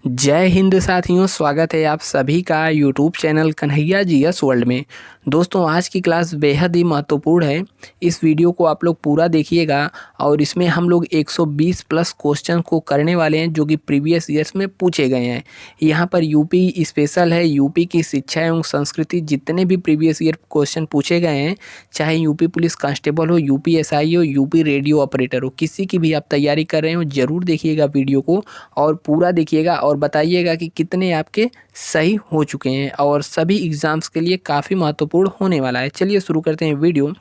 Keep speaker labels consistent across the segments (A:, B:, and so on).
A: जय हिंद साथियों, स्वागत है आप सभी का YouTube channel Kanhaiya GS world में। दोस्तों, आज की क्लास बेहद ही महत्वपूर्ण है। इस वीडियो को आप लोग पूरा देखिएगा और इसमें हम लोग 120 प्लस क्वेश्चन को करने वाले हैं जो कि प्रीवियस ईयर्स में पूछे गए हैं। यहाँ पर यूपी स्पेशल है, यूपी की शिक्षा एवं संस्कृति जितने भी प्रीवियस ईयर क्वेश्चन पूछे गए हैं, चाहे यूपी पुलिस कांस्टेबल हो, यूपी एसआई हो, यूपी रेडियो ऑपरेटर हो, किसी की भी आप तैयारी कर रहे हो, ज़रूर देखिएगा वीडियो को और पूरा देखिएगा और बताइएगा कि कितने आपके सही हो चुके हैं और सभी एग्ज़ाम्स के लिए काफ़ी महत्वपूर्ण होने वाला है। चलिए शुरू करते हैं वीडियो।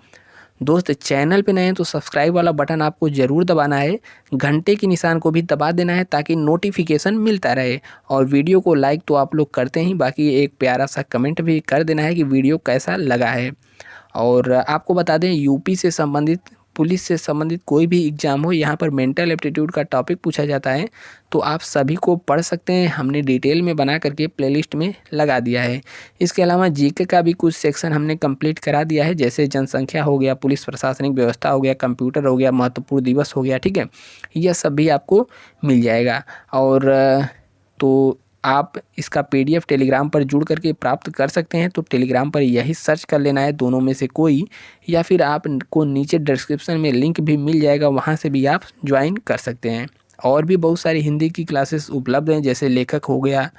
A: दोस्त, चैनल पे नए हैं तो सब्सक्राइब वाला बटन आपको ज़रूर दबाना है, घंटे के निशान को भी दबा देना है ताकि नोटिफिकेशन मिलता रहे और वीडियो को लाइक तो आप लोग करते ही, बाकी एक प्यारा सा कमेंट भी कर देना है कि वीडियो कैसा लगा है। और आपको बता दें, यूपी से संबंधित, पुलिस से संबंधित कोई भी एग्ज़ाम हो, यहाँ पर मेंटल एप्टीट्यूड का टॉपिक पूछा जाता है, तो आप सभी को पढ़ सकते हैं। हमने डिटेल में बना करके प्लेलिस्ट में लगा दिया है। इसके अलावा जीके का भी कुछ सेक्शन हमने कंप्लीट करा दिया है, जैसे जनसंख्या हो गया, पुलिस प्रशासनिक व्यवस्था हो गया, कंप्यूटर हो गया, महत्वपूर्ण दिवस हो गया, ठीक है, यह सब भी आपको मिल जाएगा। और तो आप इसका पीडीएफ टेलीग्राम पर जुड़ करके प्राप्त कर सकते हैं। तो टेलीग्राम पर यही सर्च कर लेना है, दोनों में से कोई, या फिर आपको नीचे डिस्क्रिप्शन में लिंक भी मिल जाएगा, वहां से भी आप ज्वाइन कर सकते हैं। और भी बहुत सारी हिंदी की क्लासेस उपलब्ध हैं, जैसे लेखक हो गया,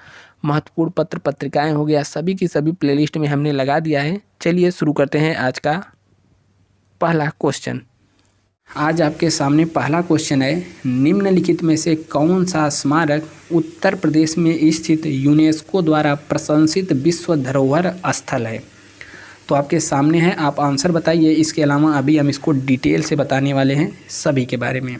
A: महत्वपूर्ण पत्र पत्रिकाएं हो गया, सभी की सभी प्लेलिस्ट में हमने लगा दिया है। चलिए शुरू करते हैं आज का पहला क्वेश्चन। आज आपके सामने पहला क्वेश्चन है, निम्नलिखित में से कौन सा स्मारक उत्तर प्रदेश में स्थित यूनेस्को द्वारा प्रशंसित विश्व धरोहर स्थल है? तो आपके सामने है, आप आंसर बताइए। इसके अलावा अभी हम इसको डिटेल से बताने वाले हैं सभी के बारे में।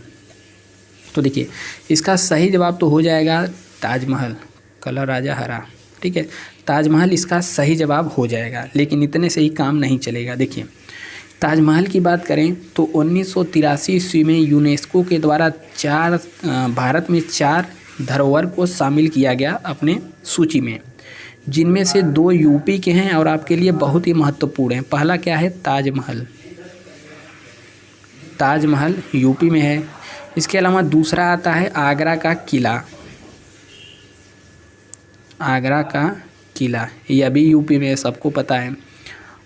A: तो देखिए, इसका सही जवाब तो हो जाएगा ताजमहल, कलर राजा हरा, ठीक है, ताजमहल इसका सही जवाब हो जाएगा। लेकिन इतने से ही काम नहीं चलेगा। देखिए, ताजमहल की बात करें तो 1983 ईस्वी में यूनेस्को के द्वारा भारत में 4 धरोहर को शामिल किया गया अपने सूची में, जिनमें से 2 यूपी के हैं और आपके लिए बहुत ही महत्वपूर्ण हैं। पहला क्या है? ताजमहल। ताजमहल यूपी में है। इसके अलावा दूसरा आता है आगरा का किला। आगरा का किला यह भी यूपी में है, सबको पता है।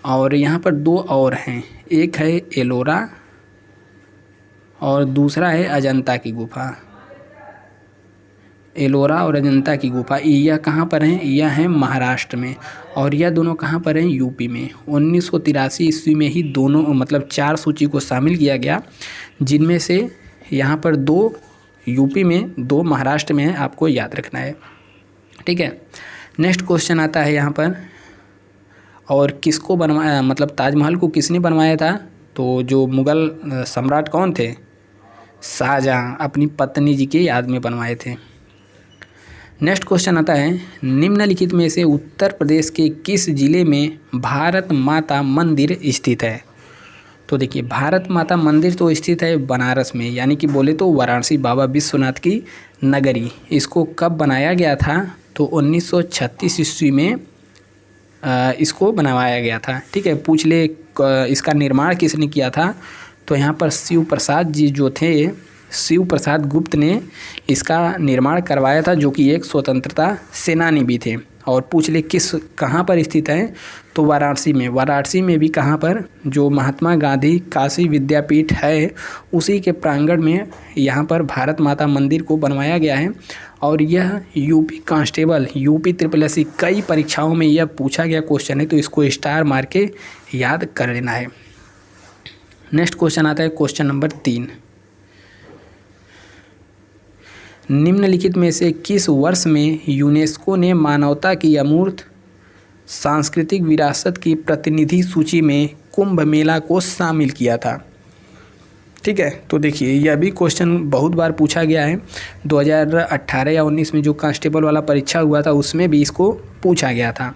A: और यहाँ पर 2 और हैं, एक है एलोरा और दूसरा है अजंता की गुफा। एलोरा और अजंता की गुफा यह कहाँ पर हैं? यह है महाराष्ट्र में। और यह दोनों कहाँ पर हैं? यूपी में। 1983 ईस्वी में ही दोनों, मतलब 4 सूची को शामिल किया गया, जिनमें से यहाँ पर 2 यूपी में, 2 महाराष्ट्र में है, आपको याद रखना है, ठीक है। नेक्स्ट क्वेश्चन आता है यहाँ पर, और किसको बनवाया, मतलब ताजमहल को किसने बनवाया था? तो जो मुग़ल सम्राट कौन थे? शाहजहाँ अपनी पत्नी जी की याद में बनवाए थे। नेक्स्ट क्वेश्चन आता है, निम्नलिखित में से उत्तर प्रदेश के किस जिले में भारत माता मंदिर स्थित है? तो देखिए, भारत माता मंदिर तो स्थित है बनारस में, यानी कि बोले तो वाराणसी, बाबा विश्वनाथ की नगरी। इसको कब बनाया गया था? तो 1936 ईस्वी में इसको बनवाया गया था, ठीक है। पूछ ले इसका निर्माण किसने किया था? तो यहाँ पर शिव प्रसाद जी जो थे, शिव प्रसाद गुप्त ने इसका निर्माण करवाया था, जो कि एक स्वतंत्रता सेनानी भी थे। और पूछ ले कहाँ पर स्थित है? तो वाराणसी में। वाराणसी में भी कहाँ पर? जो महात्मा गांधी काशी विद्यापीठ है, उसी के प्रांगण में यहाँ पर भारत माता मंदिर को बनवाया गया है। और यह यूपी कांस्टेबल, यूपी SSS कई परीक्षाओं में यह पूछा गया क्वेश्चन है, तो इसको स्टार मार के याद कर लेना है। नेक्स्ट क्वेश्चन आता है, क्वेश्चन नंबर 3। निम्नलिखित में से किस वर्ष में यूनेस्को ने मानवता की अमूर्त सांस्कृतिक विरासत की प्रतिनिधि सूची में कुंभ मेला को शामिल किया था? ठीक है, तो देखिए, यह भी क्वेश्चन बहुत बार पूछा गया है। 2018 या 19 में जो कांस्टेबल वाला परीक्षा हुआ था, उसमें भी इसको पूछा गया था।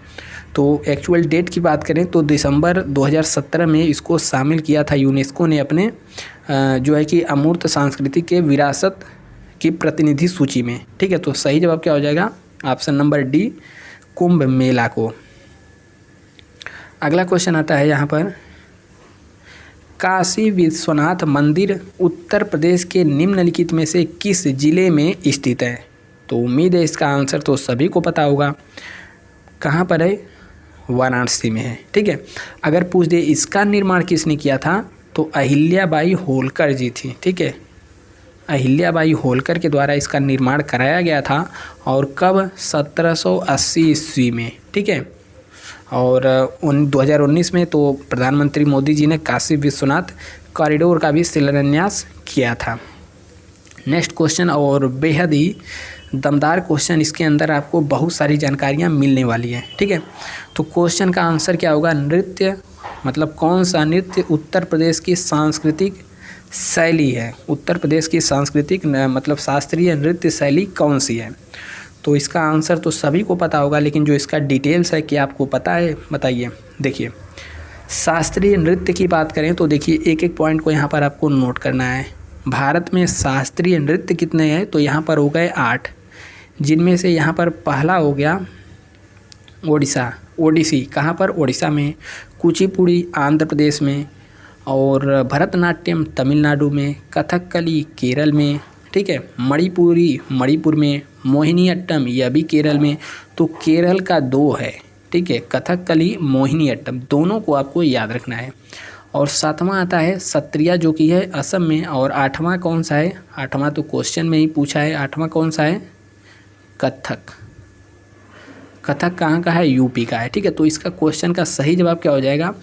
A: तो एक्चुअल डेट की बात करें तो दिसंबर 2017 में इसको शामिल किया था यूनेस्को ने अपने जो है कि अमूर्त सांस्कृतिक के विरासत की प्रतिनिधि सूची में, ठीक है। तो सही जवाब क्या हो जाएगा? Option number D, Kumbh Mela को। अगला क्वेश्चन आता है यहाँ पर, काशी विश्वनाथ मंदिर उत्तर प्रदेश के निम्नलिखित में से किस जिले में स्थित है? तो उम्मीद है इसका आंसर तो सभी को पता होगा। कहाँ पर है? वाराणसी में है। ठीक है, अगर पूछ दे इसका निर्माण किसने किया था, तो अहिल्याबाई होलकर जी थी। ठीक है, अहिल्याबाई होलकर के द्वारा इसका निर्माण कराया गया था। और कब? 1780 ईस्वी में। ठीक है, और 2019 में तो प्रधानमंत्री मोदी जी ने काशी विश्वनाथ कॉरिडोर का भी शिलान्यास किया था। नेक्स्ट क्वेश्चन और बेहद ही दमदार क्वेश्चन, इसके अंदर आपको बहुत सारी जानकारियाँ मिलने वाली हैं। ठीक है, तो क्वेश्चन का आंसर क्या होगा? नृत्य मतलब कौन सा नृत्य उत्तर प्रदेश की सांस्कृतिक शैली है? उत्तर प्रदेश की सांस्कृतिक मतलब शास्त्रीय नृत्य शैली कौन सी है? तो इसका आंसर तो सभी को पता होगा, लेकिन जो इसका डिटेल्स है क्या आपको पता है? बताइए। देखिए, शास्त्रीय नृत्य की बात करें तो देखिए एक एक पॉइंट को यहाँ पर आपको नोट करना है। भारत में शास्त्रीय नृत्य कितने हैं? तो यहाँ पर हो गए 8, जिनमें से यहाँ पर पहला हो गया ओडिसी। कहाँ पर? ओडिशा में। कुचिपुड़ी आंध्र प्रदेश में, और भरतनाट्यम तमिलनाडु में, कथकली केरल में। ठीक है, मणिपुर में, मोहिनीअट्टम यह भी केरल में। तो केरल का 2 है। ठीक है, कथकली मोहिनीअट्टम दोनों को आपको याद रखना है। और 7वां आता है सत्रिया, जो कि है असम में। और 8वां कौन सा है? 8वां तो क्वेश्चन में ही पूछा है। 8वां कौन सा है? कथक कहाँ का है? यूपी का है। ठीक है, तो इसका क्वेश्चन का सही जवाब क्या हो जाएगा?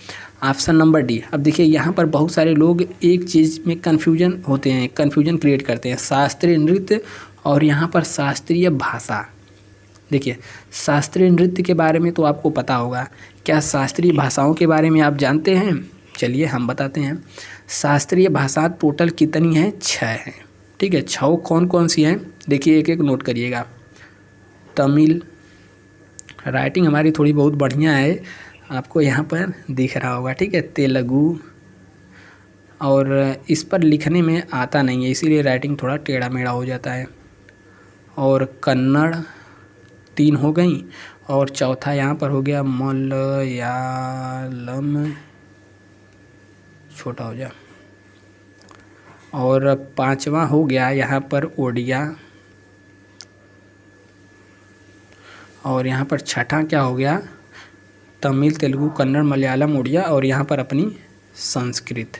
A: Option number D. अब देखिए यहाँ पर बहुत सारे लोग एक चीज़ में कन्फ्यूजन होते हैं, कन्फ्यूजन क्रिएट करते हैं, शास्त्रीय नृत्य और यहाँ पर शास्त्रीय भाषा। देखिए, शास्त्रीय नृत्य के बारे में तो आपको पता होगा, क्या शास्त्रीय भाषाओं के बारे में आप जानते हैं? चलिए हम बताते हैं। शास्त्रीय भाषा टोटल कितनी हैं? 6 हैं। ठीक है, 6 कौन कौन सी हैं? देखिए एक एक नोट करिएगा। तमिल, राइटिंग हमारी थोड़ी बहुत बढ़िया है, आपको यहाँ पर दिख रहा होगा। ठीक है, तेलुगु, और इस पर लिखने में आता नहीं है, इसीलिए राइटिंग थोड़ा टेढ़ा मेढ़ा हो जाता है। और कन्नड़ 3 हो गई, और चौथा यहाँ पर हो गया मलयालम, छोटा हो जा, और 5वां हो गया यहाँ पर ओडिया, और यहाँ पर छठा क्या हो गया? तमिल, तेलुगु, कन्नड़, मलयालम, उड़िया, और यहाँ पर अपनी संस्कृत।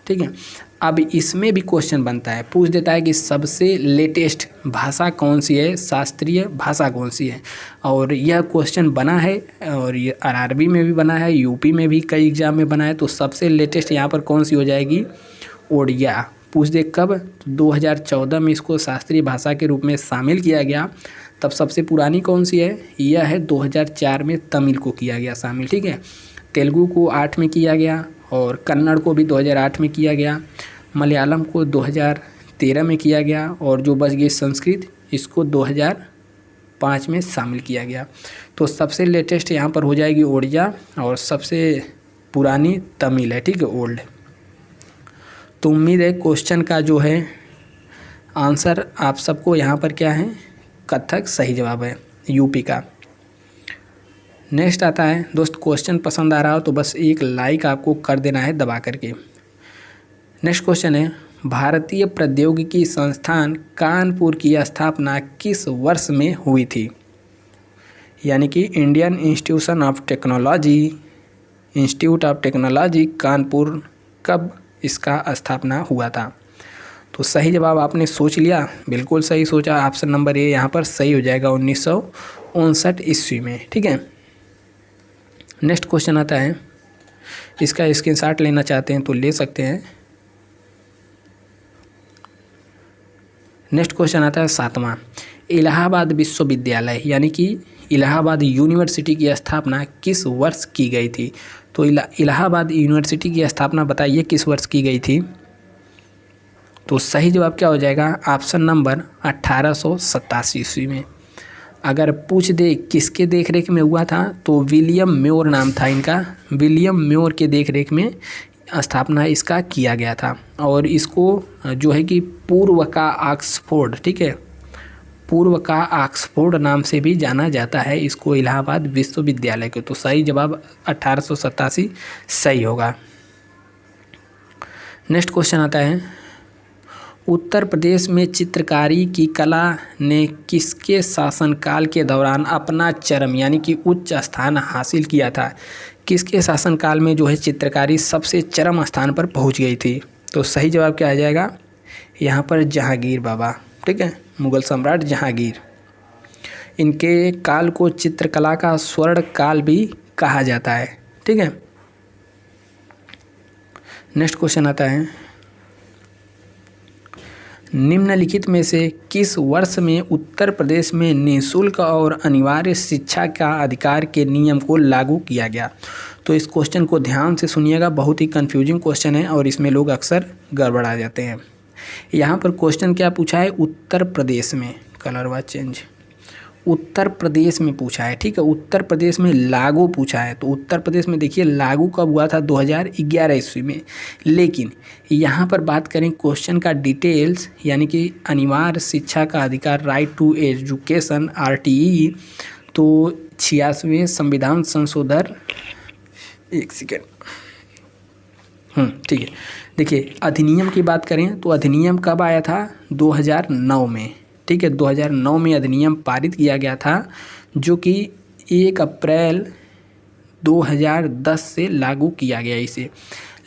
A: ठीक है, अब इसमें भी क्वेश्चन बनता है, पूछ देता है कि सबसे लेटेस्ट भाषा कौन सी है, शास्त्रीय भाषा कौन सी है। और यह क्वेश्चन बना है, और ये आरआरबी में भी बना है, यूपी में भी कई एग्जाम में बना है। तो सबसे लेटेस्ट यहाँ पर कौन सी हो जाएगी? ओडिया। पूछ दे कब? तो 2014 में इसको शास्त्रीय भाषा के रूप में शामिल किया गया। तब सबसे पुरानी कौन सी है? यह है 2004 में तमिल को किया गया शामिल। ठीक है, तेलुगु को 8 में किया गया, और कन्नड़ को भी 2008 में किया गया, मलयालम को 2013 में किया गया, और जो बच गई संस्कृत, इसको 2005 में शामिल किया गया। तो सबसे लेटेस्ट यहाँ पर हो जाएगी ओडिया, और सबसे पुरानी तमिल है। ठीक है, ओल्ड। तो उम्मीद है क्वेश्चन का जो है आंसर आप सबको यहाँ पर क्या है? कथक सही जवाब है, यूपी का। नेक्स्ट आता है दोस्त, क्वेश्चन पसंद आ रहा हो तो बस एक लाइक आपको कर देना है दबा करके। नेक्स्ट क्वेश्चन है, भारतीय प्रौद्योगिकी संस्थान कानपुर की स्थापना किस वर्ष में हुई थी? यानी कि Indian institute of technology Kanpur, कब इसका स्थापना हुआ था? तो सही जवाब आपने सोच लिया, बिल्कुल सही सोचा। ऑप्शन नंबर ए यहाँ पर सही हो जाएगा, 1959 ईस्वी में। ठीक है, नेक्स्ट क्वेश्चन आता है, इसका स्क्रीनशॉट लेना चाहते हैं तो ले सकते हैं। नेक्स्ट क्वेश्चन आता है 7वां, इलाहाबाद विश्वविद्यालय यानी कि इलाहाबाद यूनिवर्सिटी की स्थापना किस वर्ष की गई थी? तो इलाहाबाद यूनिवर्सिटी की स्थापना बताइए किस वर्ष की गई थी? तो सही जवाब क्या हो जाएगा? ऑप्शन नंबर 1887 ईस्वी में। अगर पूछ दे किसके देखरेख में हुआ था, तो विलियम म्योर नाम था इनका, विलियम म्योर के देखरेख में स्थापना इसका किया गया था। और इसको जो है कि पूर्व का ऑक्सफोर्ड, ठीक है, पूर्व का ऑक्सफोर्ड नाम से भी जाना जाता है इसको, इलाहाबाद विश्वविद्यालय को। तो सही जवाब 1887 सही होगा। नेक्स्ट क्वेश्चन आता है, उत्तर प्रदेश में चित्रकारी की कला ने किसके शासनकाल के दौरान अपना चरम यानी कि उच्च स्थान हासिल किया था? किसके शासनकाल में जो है चित्रकारी सबसे चरम स्थान पर पहुंच गई थी? तो सही जवाब क्या आ जाएगा यहाँ पर? जहांगीर बाबा। ठीक है, मुगल सम्राट जहांगीर। इनके काल को चित्रकला का स्वर्ण काल भी कहा जाता है। ठीक है, नेक्स्ट क्वेश्चन आता है, निम्नलिखित में से किस वर्ष में उत्तर प्रदेश में निःशुल्क और अनिवार्य शिक्षा का अधिकार के नियम को लागू किया गया? तो इस क्वेश्चन को ध्यान से सुनिएगा, बहुत ही कंफ्यूजिंग क्वेश्चन है और इसमें लोग अक्सर गड़बड़ा जाते हैं। यहाँ पर क्वेश्चन क्या पूछा है? उत्तर प्रदेश में, कलर व चेंज, उत्तर प्रदेश में पूछा है। ठीक है, उत्तर प्रदेश में लागू पूछा है। तो उत्तर प्रदेश में देखिए लागू कब हुआ था? 2011 ईस्वी में। लेकिन यहाँ पर बात करें क्वेश्चन का डिटेल्स यानी कि अनिवार्य शिक्षा का अधिकार, राइट टू एजुकेशन, RTE, तो 86वें संविधान संशोधन, एक सेकेंड, ठीक है, देखिए अधिनियम की बात करें तो अधिनियम कब आया था? 2009 में। ठीक है, 2009 में अधिनियम पारित किया गया था जो कि 1 अप्रैल 2010 से लागू किया गया इसे।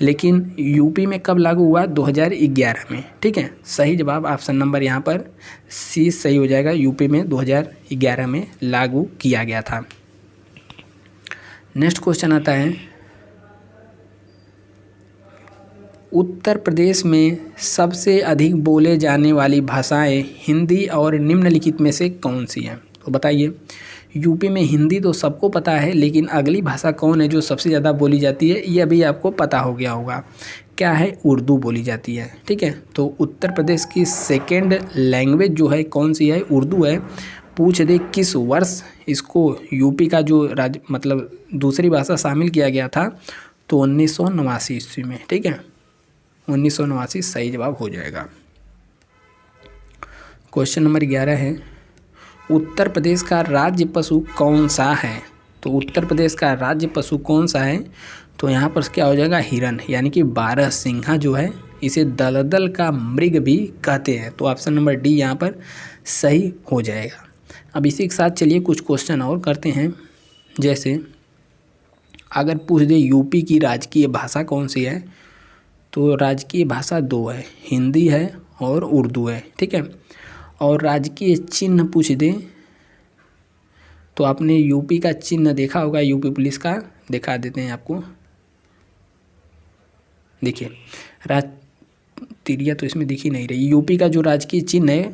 A: लेकिन यूपी में कब लागू हुआ? 2011 में। ठीक है, सही जवाब ऑप्शन नंबर यहाँ पर सी सही हो जाएगा। यूपी में 2011 में लागू किया गया था। नेक्स्ट क्वेश्चन आता है, उत्तर प्रदेश में सबसे अधिक बोले जाने वाली भाषाएं हिंदी और निम्नलिखित में से कौन सी हैं? तो बताइए। यूपी में हिंदी तो सबको पता है, लेकिन अगली भाषा कौन है जो सबसे ज़्यादा बोली जाती है? ये अभी आपको पता हो गया होगा, क्या है? उर्दू बोली जाती है। ठीक है, तो उत्तर प्रदेश की सेकेंड लैंग्वेज जो है कौन सी है? उर्दू है। पूछ दे किस वर्ष इसको यूपी का जो राज्य मतलब दूसरी भाषा शामिल किया गया था? तो 1989 ईस्वी में। ठीक है, 1989 सही जवाब हो जाएगा। क्वेश्चन नंबर 11 है, उत्तर प्रदेश का राज्य पशु कौन सा है? तो उत्तर प्रदेश का राज्य पशु कौन सा है? तो यहाँ पर क्या हो जाएगा? हिरन, यानी कि 12 सिंघा जो है इसे दलदल का मृग भी कहते हैं। तो ऑप्शन नंबर डी यहाँ पर सही हो जाएगा। अब इसी के साथ चलिए कुछ क्वेश्चन और करते हैं। जैसे अगर पूछ दे यूपी की राजकीय भाषा कौन सी है? तो राजकीय भाषा 2 है, हिंदी है और उर्दू है। ठीक है, और राजकीय चिन्ह पूछ दे तो आपने यूपी का चिन्ह देखा होगा, यूपी पुलिस का, दिखा देते हैं आपको। देखिए तिरिया तो इसमें दिख ही नहीं रही। यूपी का जो राजकीय चिन्ह है,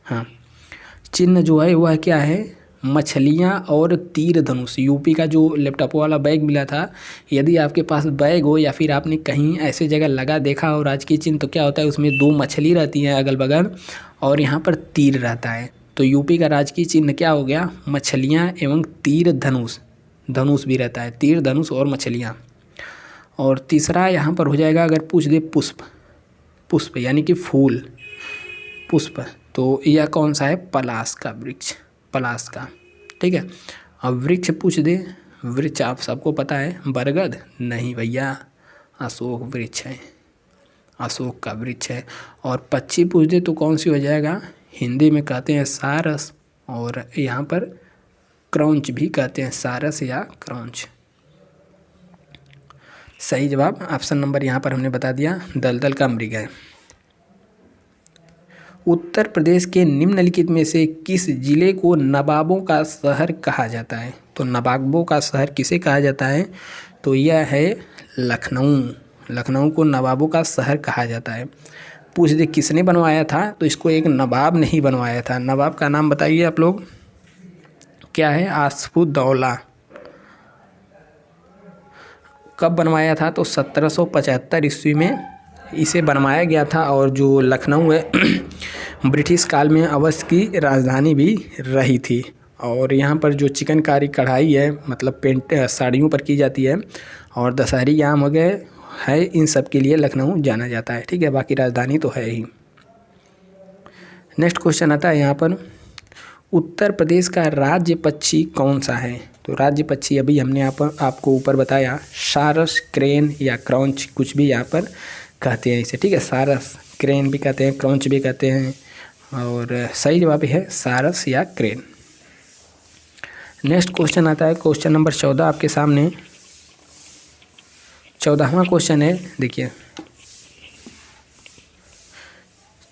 A: हाँ, चिन्ह जो है वह क्या है? मछलियाँ और तीर धनुष। यूपी का जो लैपटॉप वाला बैग मिला था, यदि आपके पास बैग हो या फिर आपने कहीं ऐसे जगह लगा देखा हो राजकीय चिन्ह, तो क्या होता है उसमें 2 मछली रहती हैं अगल बगल और यहाँ पर तीर रहता है। तो यूपी का राजकीय चिन्ह क्या हो गया? मछलियाँ एवं तीर धनुष, धनुष भी रहता है, तीर धनुष और मछलियाँ। और तीसरा यहाँ पर हो जाएगा अगर पूछ दे पुष्प, पुष्प यानी कि फूल, पुष्प, तो यह कौन सा है? पलाश का वृक्ष, पलाश का। ठीक है, अब वृक्ष पूछ दे, वृक्ष आप सबको पता है, बरगद नहीं भैया, अशोक वृक्ष है, अशोक का वृक्ष है। और पक्षी पूछ दे तो कौन सी हो जाएगा? हिंदी में कहते हैं सारस और यहाँ पर क्रौंच भी कहते हैं, सारस या क्रौंच। सही जवाब ऑप्शन नंबर यहाँ पर हमने बता दिया, दलदल का मृग है। उत्तर प्रदेश के निम्नलिखित में से किस जिले को नवाबों का शहर कहा जाता है? तो नवाबों का शहर किसे कहा जाता है? तो यह है लखनऊ। लखनऊ को नवाबों का शहर कहा जाता है। पूछ दे किसने बनवाया था? तो इसको एक नवाब ने ही बनवाया था। नवाब का नाम बताइए आप लोग, क्या है? आसफुद्दौला। कब बनवाया था? तो 1775 ईस्वी में इसे बनवाया गया था। और जो लखनऊ है ब्रिटिश काल में अवध की राजधानी भी रही थी। और यहाँ पर जो चिकनकारी कढ़ाई है मतलब पेंट साड़ियों पर की जाती है, और दशहरी आम हो गए है, इन सब के लिए लखनऊ जाना जाता है। ठीक है, बाकी राजधानी तो है ही। नेक्स्ट क्वेश्चन आता है यहाँ पर, उत्तर प्रदेश का राज्य पक्षी कौन सा है? तो राज्य पक्षी अभी हमने आपको ऊपर बताया, सारस, क्रेन या क्रॉन्च, कुछ भी यहाँ पर कहते हैं इसे, ठीक है। सारस, क्रेन भी कहते हैं, क्रंच भी कहते हैं, और सही जवाब है सारस या क्रेन। नेक्स्ट क्वेश्चन आता है क्वेश्चन नंबर 14 आपके सामने। 14वां क्वेश्चन है, देखिए,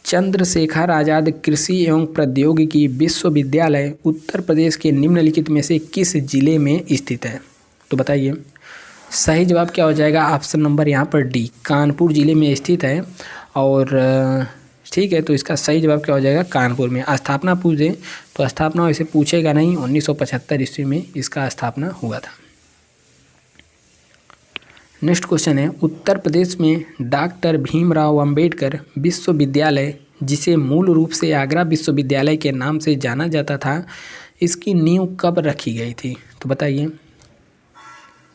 A: चंद्रशेखर आज़ाद कृषि एवं प्रौद्योगिकी विश्वविद्यालय उत्तर प्रदेश के निम्नलिखित में से किस जिले में स्थित है? तो बताइए सही जवाब क्या हो जाएगा। ऑप्शन नंबर यहाँ पर डी, कानपुर जिले में स्थित है। और ठीक है, तो इसका सही जवाब क्या हो जाएगा, कानपुर में। स्थापना पूछ दें तो स्थापना वैसे पूछेगा नहीं, 1975 ईस्वी में इसका स्थापना हुआ था। नेक्स्ट क्वेश्चन है, उत्तर प्रदेश में डॉक्टर भीमराव अंबेडकर विश्वविद्यालय, जिसे मूल रूप से आगरा विश्वविद्यालय के नाम से जाना जाता था, इसकी नींव कब रखी गई थी? तो बताइए।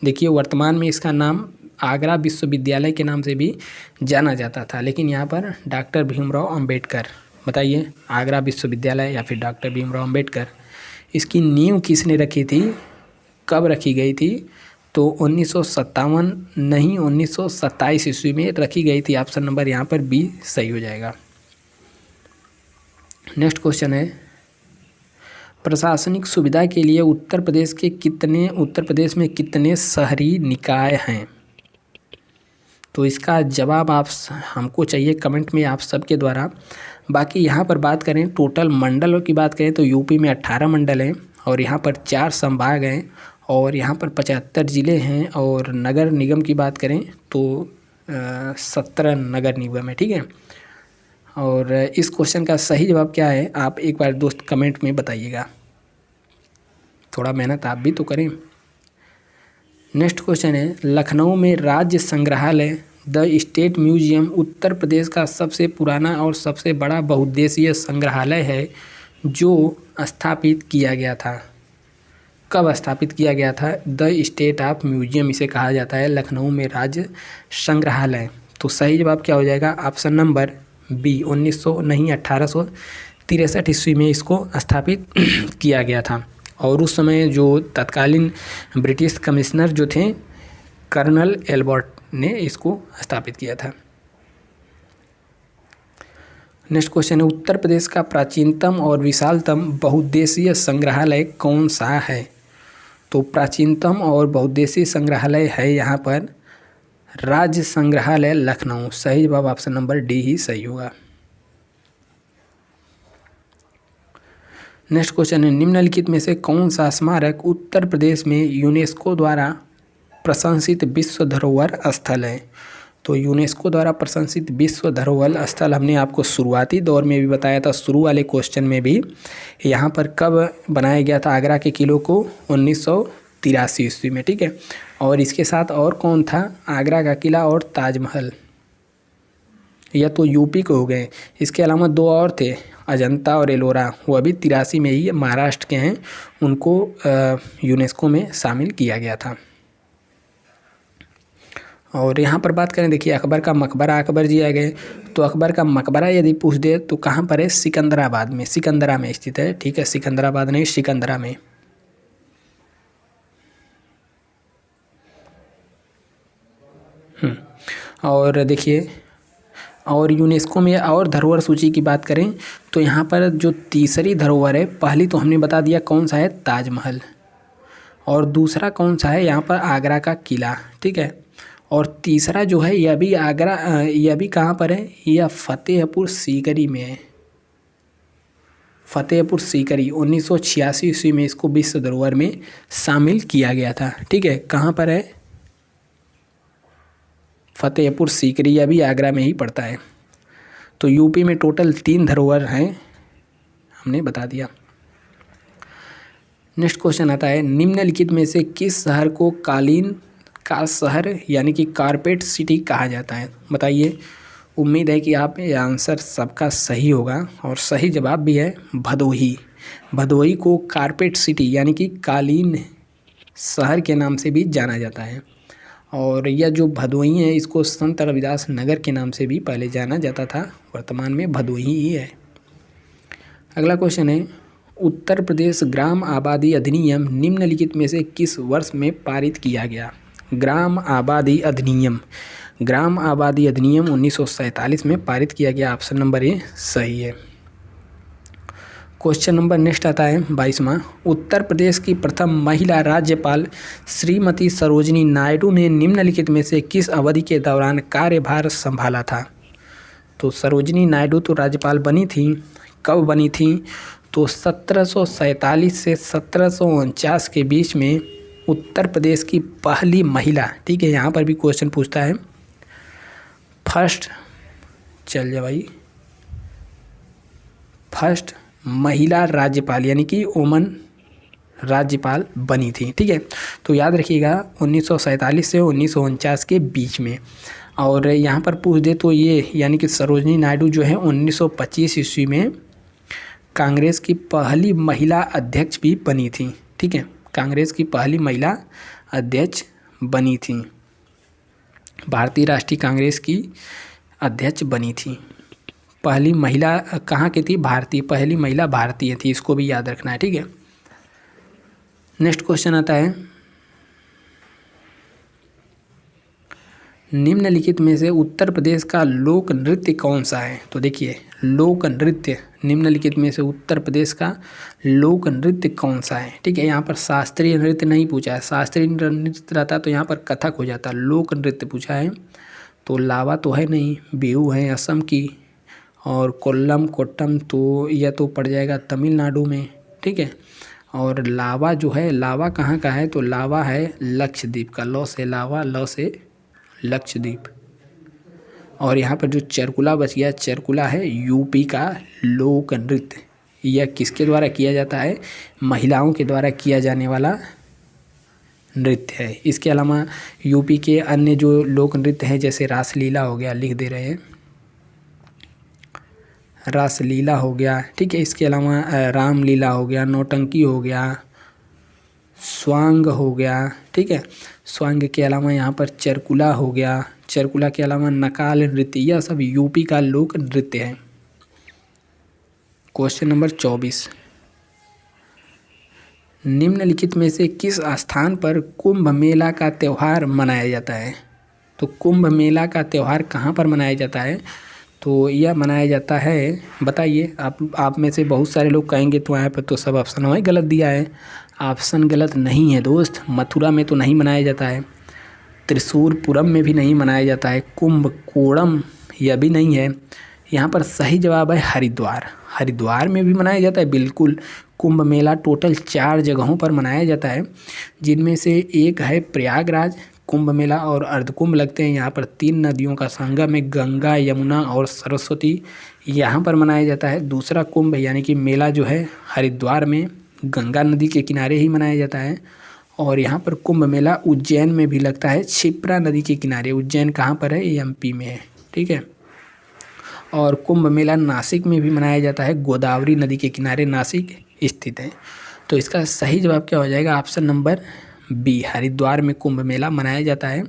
A: देखिए, वर्तमान में इसका नाम आगरा विश्वविद्यालय के नाम से भी जाना जाता था, लेकिन यहाँ पर डॉक्टर भीमराव अंबेडकर, बताइए आगरा विश्वविद्यालय या फिर डॉक्टर भीमराव अंबेडकर, इसकी नींव किसने रखी थी, कब रखी गई थी? तो 1957 नहीं, 1927 ईस्वी में रखी गई थी। ऑप्शन नंबर यहाँ पर बी सही हो जाएगा। नेक्स्ट क्वेश्चन है, प्रशासनिक सुविधा के लिए उत्तर प्रदेश में कितने शहरी निकाय हैं? तो इसका जवाब आप हमको चाहिए कमेंट में आप सबके द्वारा। बाकी यहाँ पर बात करें टोटल मंडलों की बात करें तो यूपी में 18 मंडल हैं, और यहाँ पर 4 संभाग हैं, और यहाँ पर 75 ज़िले हैं, और नगर निगम की बात करें तो 17 नगर निगम है, ठीक है। और इस क्वेश्चन का सही जवाब क्या है, आप एक बार दोस्त कमेंट में बताइएगा, थोड़ा मेहनत आप भी तो करें। नेक्स्ट क्वेश्चन है, लखनऊ में राज्य संग्रहालय the state museum Uttar Pradesh का सबसे पुराना और सबसे बड़ा बहुउद्देशीय संग्रहालय है, जो स्थापित किया गया था। कब स्थापित किया गया था? द स्टेट ऑफ म्यूजियम इसे कहा जाता है, लखनऊ में राज्य संग्रहालय। तो सही जवाब क्या हो जाएगा? ऑप्शन नंबर बी, 1863 ईस्वी में इसको स्थापित किया गया था। और उस समय जो तत्कालीन ब्रिटिश कमिश्नर जो थे कर्नल एल्बर्ट ने इसको स्थापित किया था। नेक्स्ट क्वेश्चन है, उत्तर प्रदेश का प्राचीनतम और विशालतम बहुउद्देशीय संग्रहालय कौन सा है? तो प्राचीनतम और बहुउद्देशीय संग्रहालय है यहाँ पर राज्य संग्रहालय लखनऊ। सही जवाब ऑप्शन नंबर डी ही सही होगा। नेक्स्ट क्वेश्चन है, निम्नलिखित में से कौन सा स्मारक उत्तर प्रदेश में यूनेस्को द्वारा प्रशंसित विश्व धरोहर स्थल है? तो यूनेस्को द्वारा प्रशंसित विश्व धरोहर स्थल हमने आपको शुरुआती दौर में भी बताया था, शुरू वाले क्वेश्चन में भी। यहाँ पर कब बनाया गया था आगरा के किले को? 1983 ईस्वी में, ठीक है। और इसके साथ और कौन था? आगरा का किला और ताजमहल, यह तो यूपी के हो गए। इसके अलावा 2 और थे, अजंता और एलोरा, वो अभी 83 में ही महाराष्ट्र के हैं, उनको यूनेस्को में शामिल किया गया था। और यहाँ पर बात करें, देखिए अकबर का मकबरा, अकबर जी आ गए, तो अकबर का मकबरा यदि पूछ दे तो कहाँ पर है? सिकंदराबाद में, सिकंदरा में स्थित है, ठीक है। सिकंदराबाद नहीं, सिकंदरा में। और देखिए, और यूनेस्को में और धरोहर सूची की बात करें तो यहाँ पर जो तीसरी धरोहर है, पहली तो हमने बता दिया कौन सा है, ताजमहल, और दूसरा कौन सा है यहाँ पर? आगरा का किला, ठीक है। और तीसरा जो है यह भी आगरा, यह भी कहाँ पर है? यह फतेहपुर सीकरी में है, फतेहपुर सीकरी। 1986 ईस्वी में इसको विश्व धरोहर में शामिल किया गया था, ठीक है। कहाँ पर है? फतेहपुर सीकरी, यह भी आगरा में ही पड़ता है। तो यूपी में टोटल 3 धरोहर हैं, हमने बता दिया। नेक्स्ट क्वेश्चन आता है, निम्नलिखित में से किस शहर को कालीन का शहर यानी कि कारपेट सिटी कहा जाता है? बताइए। उम्मीद है कि आप ये आंसर सबका सही होगा, और सही जवाब भी है भदोही। भदोही को कारपेट सिटी यानी कि कालीन शहर के नाम से भी जाना जाता है। और यह जो भदोही है, इसको संत रविदास नगर के नाम से भी पहले जाना जाता था, वर्तमान में भदोही ही है। अगला क्वेश्चन है, उत्तर प्रदेश ग्राम आबादी अधिनियम निम्नलिखित में से किस वर्ष में पारित किया गया? ग्राम आबादी अधिनियम ग्राम आबादी अधिनियम 1947 में पारित किया गया। ऑप्शन नंबर ए सही है। क्वेश्चन नंबर नेक्स्ट आता है 22वां। उत्तर प्रदेश की प्रथम महिला राज्यपाल श्रीमती सरोजिनी नायडू ने निम्नलिखित में से किस अवधि के दौरान कार्यभार संभाला था? तो सरोजिनी नायडू तो राज्यपाल बनी थी, कब बनी थी? तो 1747 से 1749 के बीच में उत्तर प्रदेश की पहली महिला, ठीक है, यहाँ पर भी क्वेश्चन पूछता है फर्स्ट, चल जा भाई, फर्स्ट महिला राज्यपाल यानी कि वुमन राज्यपाल बनी थी, ठीक है। तो याद रखिएगा 1947 से 1949 के बीच में। और यहाँ पर पूछ दे तो ये यानी कि सरोजिनी नायडू जो है 1925 ईस्वी में कांग्रेस की पहली महिला अध्यक्ष भी बनी थी, ठीक है, कांग्रेस की पहली महिला अध्यक्ष बनी थी, भारतीय राष्ट्रीय कांग्रेस की अध्यक्ष बनी थी। पहली महिला कहाँ की थी? भारतीय, पहली महिला भारतीय थी, इसको भी याद रखना है, ठीक है। नेक्स्ट क्वेश्चन आता है निम्नलिखित में से उत्तर प्रदेश का लोक नृत्य कौन सा है? तो देखिए लोक नृत्य, निम्नलिखित में से उत्तर प्रदेश का लोक नृत्य कौन सा है? ठीक है, यहाँ पर शास्त्रीय नृत्य नहीं पूछा है, शास्त्रीय नृत्य रहता तो यहाँ पर कथक हो जाता, लोक नृत्य पूछा है। तो लावा तो है नहीं, बिहू है असम की, और कोल्लम कोट्टम तो यह तो पड़ जाएगा तमिलनाडु में, ठीक है। और लावा जो है, लावा कहाँ का है? तो लावा है लक्षद्वीप का, लौ से लावा, लौ से लक्षद्वीप। और यहाँ पर जो चरकुला बच गया, चरकुला है यूपी का लोक नृत्य। यह किसके द्वारा किया जाता है? महिलाओं के द्वारा किया जाने वाला नृत्य है। इसके अलावा यूपी के अन्य जो लोक नृत्य हैं जैसे रासलीला हो गया, लिख दे रहे हैं, रासलीला हो गया, ठीक है। इसके अलावा रामलीला हो गया, नौटंकी हो गया, स्वांग हो गया, ठीक है। स्वांग के अलावा यहाँ पर चरकुला हो गया, चरकुला के अलावा नकाल नृत्य, यह सब यूपी का लोक नृत्य है। क्वेश्चन नंबर 24, निम्नलिखित में से किस स्थान पर कुंभ मेला का त्यौहार मनाया जाता है? तो कुंभ मेला का त्यौहार कहाँ पर मनाया जाता है? तो यह मनाया जाता है, बताइए। आप में से बहुत सारे लोग कहेंगे तो यहाँ पर तो सब ऑप्शन हमें गलत दिया है। ऑप्शन गलत नहीं है दोस्त। मथुरा में तो नहीं मनाया जाता है, त्रिशूरपुरम में भी नहीं मनाया जाता है, कुंभकोणम यह भी नहीं है। यहाँ पर सही जवाब है हरिद्वार। हरिद्वार में भी मनाया जाता है, बिल्कुल। कुंभ मेला टोटल 4 जगहों पर मनाया जाता है, जिनमें से एक है प्रयागराज कुंभ मेला, और अर्धकुंभ लगते हैं यहाँ पर 3 नदियों का संगम है, गंगा, यमुना और सरस्वती, यहाँ पर मनाया जाता है। दूसरा कुंभ यानी कि मेला जो है हरिद्वार में गंगा नदी के किनारे ही मनाया जाता है। और यहाँ पर कुंभ मेला उज्जैन में भी लगता है, क्षिप्रा नदी के किनारे। उज्जैन कहाँ पर है? एमपी में है, ठीक है। और कुंभ मेला नासिक में भी मनाया जाता है, गोदावरी नदी के किनारे नासिक स्थित है। तो इसका सही जवाब क्या हो जाएगा? ऑप्शन नंबर बी, हरिद्वार में कुंभ मेला मनाया जाता है,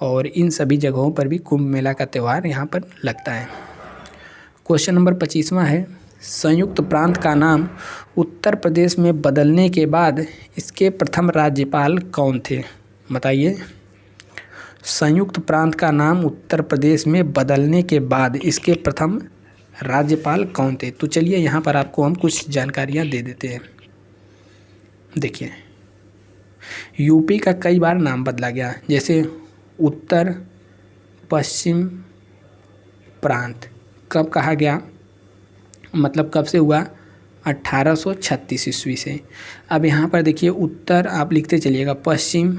A: और इन सभी जगहों पर भी कुंभ मेला का त्यौहार यहाँ पर लगता है। क्वेश्चन नंबर 25वां है, संयुक्त प्रांत का नाम उत्तर प्रदेश में बदलने के बाद इसके प्रथम राज्यपाल कौन थे? बताइए। संयुक्त प्रांत का नाम उत्तर प्रदेश में बदलने के बाद इसके प्रथम राज्यपाल कौन थे? तो चलिए यहाँ पर आपको हम कुछ जानकारियाँ दे देते हैं। देखिए, यूपी का कई बार नाम बदला गया, जैसे उत्तर पश्चिम प्रांत कब कहा गया, मतलब कब से हुआ? 1836 ईस्वी से। अब यहाँ पर देखिए उत्तर आप लिखते चलिएगा, पश्चिम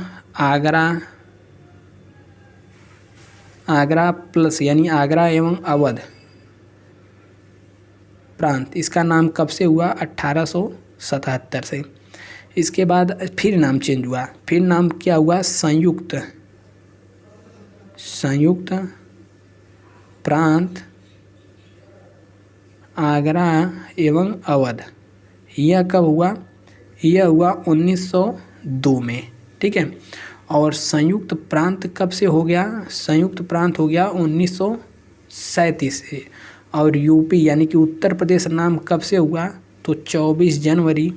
A: आगरा प्लस यानी आगरा एवं अवध प्रांत, इसका नाम कब से हुआ? 1877 से। इसके बाद फिर नाम चेंज हुआ, फिर नाम क्या हुआ? संयुक्त प्रांत आगरा एवं अवध। यह कब हुआ? यह हुआ 1902 में, ठीक है। और संयुक्त प्रांत कब से हो गया? संयुक्त प्रांत हो गया 1937 से। और यूपी यानी कि उत्तर प्रदेश नाम कब से हुआ? तो 24 जनवरी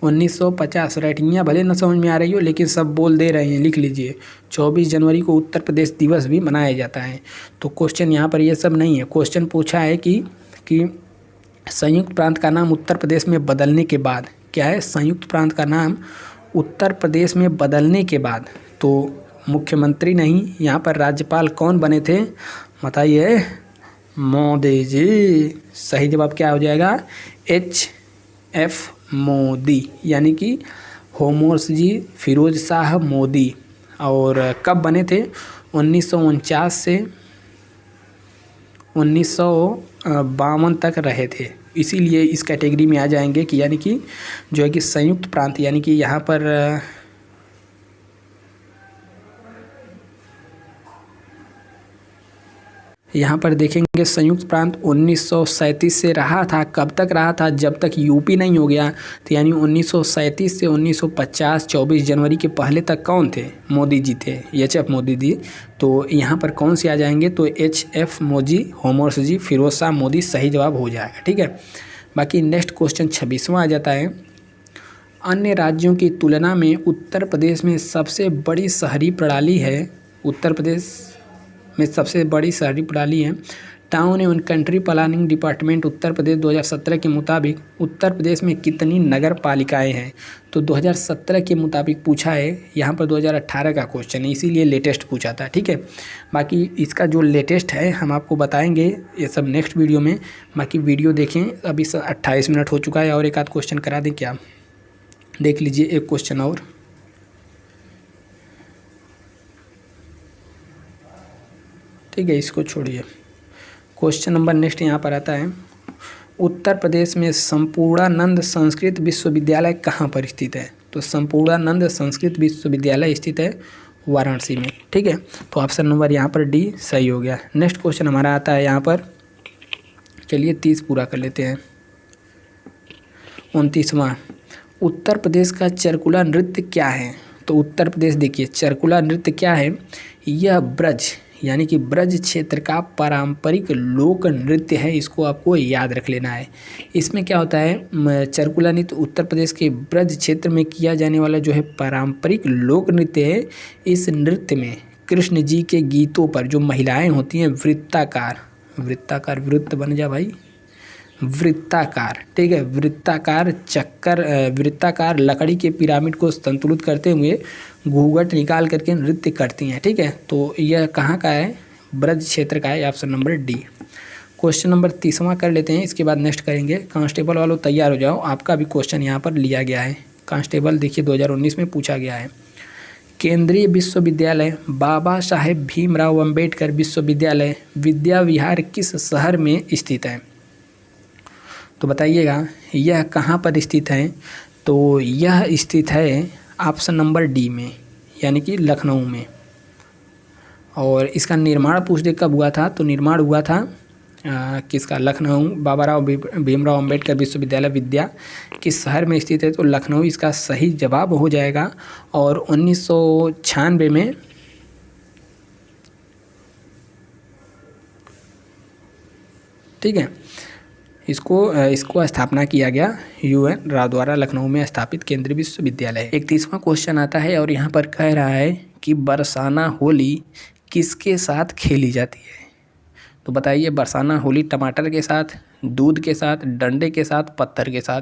A: 1950 राइटिंगियाँ भले न समझ में आ रही हो लेकिन सब बोल दे रहे हैं, लिख लीजिए। 24 जनवरी को उत्तर प्रदेश दिवस भी मनाया जाता है। तो क्वेश्चन यहाँ पर ये सब नहीं है। क्वेश्चन पूछा है कि संयुक्त प्रांत का नाम उत्तर प्रदेश में बदलने के बाद, क्या है, संयुक्त प्रांत का नाम उत्तर प्रदेश में बदलने के बाद तो मुख्यमंत्री नहीं, यहाँ पर राज्यपाल कौन बने थे बताइए? मोदी जी। सही जवाब क्या हो जाएगा? HF मोदी, यानी कि होमोर्सजी फिरोज शाह मोदी। और कब बने थे? 1949 से 1952 तक रहे थे, इसीलिए इस कैटेगरी में आ जाएंगे कि यानी कि जो है कि संयुक्त प्रांत, यानी कि यहाँ पर देखेंगे संयुक्त प्रांत 1937 से रहा था। कब तक रहा था? जब तक यूपी नहीं हो गया। तो यानी 1937 से 1950 24 जनवरी के पहले तक कौन थे? मोदी जी थे, HF मोदी जी। तो यहाँ पर कौन से आ जाएंगे? तो HF मोदी, होमोर्सजी फिरोज शाह मोदी सही जवाब हो जाएगा। ठीक है, बाकी नेक्स्ट क्वेश्चन 26वां आ जाता है। अन्य राज्यों की तुलना में उत्तर प्रदेश में सबसे बड़ी शहरी प्रणाली है। उत्तर प्रदेश में सबसे बड़ी शहरी प्रणाली है। टाउन एवं country planning department Uttar Pradesh 2017 के मुताबिक उत्तर प्रदेश में कितनी नगर पालिकाएँ हैं? तो 2017 के मुताबिक पूछा है, यहाँ पर 2018 का क्वेश्चन है, इसीलिए लेटेस्ट पूछा था। ठीक है, बाकी इसका जो लेटेस्ट है हम आपको बताएंगे ये सब नेक्स्ट वीडियो में। बाकी वीडियो देखें, अभी 28 मिनट हो चुका है और एक आध क्वेश्चन करा दें क्या? देख लीजिए एक क्वेश्चन और। ठीक है, इसको छोड़िए। क्वेश्चन नंबर नेक्स्ट यहाँ पर आता है, उत्तर प्रदेश में संपूर्णानंद संस्कृत विश्वविद्यालय कहाँ पर स्थित है? तो संपूर्णानंद संस्कृत विश्वविद्यालय स्थित है वाराणसी में। ठीक है, तो ऑप्शन नंबर यहाँ पर डी सही हो गया। नेक्स्ट क्वेश्चन हमारा आता है यहाँ पर, चलिए 30 पूरा कर लेते हैं। 29वां, उत्तर प्रदेश का चरकुला नृत्य क्या है? तो उत्तर प्रदेश देखिए चरकुला नृत्य क्या है? यह ब्रज, यानी कि ब्रज क्षेत्र का पारंपरिक लोक नृत्य है। इसको आपको याद रख लेना है। इसमें क्या होता है, चरकुला नृत्य उत्तर प्रदेश के ब्रज क्षेत्र में किया जाने वाला जो है पारंपरिक लोक नृत्य है। इस नृत्य में कृष्ण जी के गीतों पर जो महिलाएं होती हैं वृत्ताकार, वृत्त बन जा भाई, वृत्ताकार, ठीक है, वृत्ताकार चक्कर, वृत्ताकार लकड़ी के पिरामिड को संतुलित करते हुए घूंघट निकाल करके नृत्य करती हैं। ठीक है, तो यह कहाँ का है? ब्रज क्षेत्र का है, option number D. Question number 30वां कर लेते हैं, इसके बाद नेक्स्ट करेंगे। कांस्टेबल वालों तैयार हो जाओ, आपका भी क्वेश्चन यहाँ पर लिया गया है। कांस्टेबल देखिए 2019 में पूछा गया है। केंद्रीय विश्वविद्यालय बाबा साहेब भीमराव अम्बेडकर विश्वविद्यालय विद्या विहार किस शहर में स्थित है? तो बताइएगा यह कहाँ पर स्थित है? तो यह स्थित है ऑप्शन नंबर डी में, यानी कि लखनऊ में। और इसका निर्माण पूछ दे कब हुआ था? तो निर्माण हुआ था किसका? लखनऊ बाबा भीमराव अम्बेडकर विश्वविद्यालय विद्या किस शहर में स्थित है? तो लखनऊ इसका सही जवाब हो जाएगा। और 1996 में ठीक है इसको स्थापना किया गया UN राव द्वारा लखनऊ में स्थापित केंद्रीय विश्वविद्यालय। 31वां क्वेश्चन आता है और यहाँ पर कह रहा है कि बरसाना होली किसके साथ खेली जाती है? तो बताइए बरसाना होली टमाटर के साथ, दूध के साथ, डंडे के साथ, पत्थर के साथ।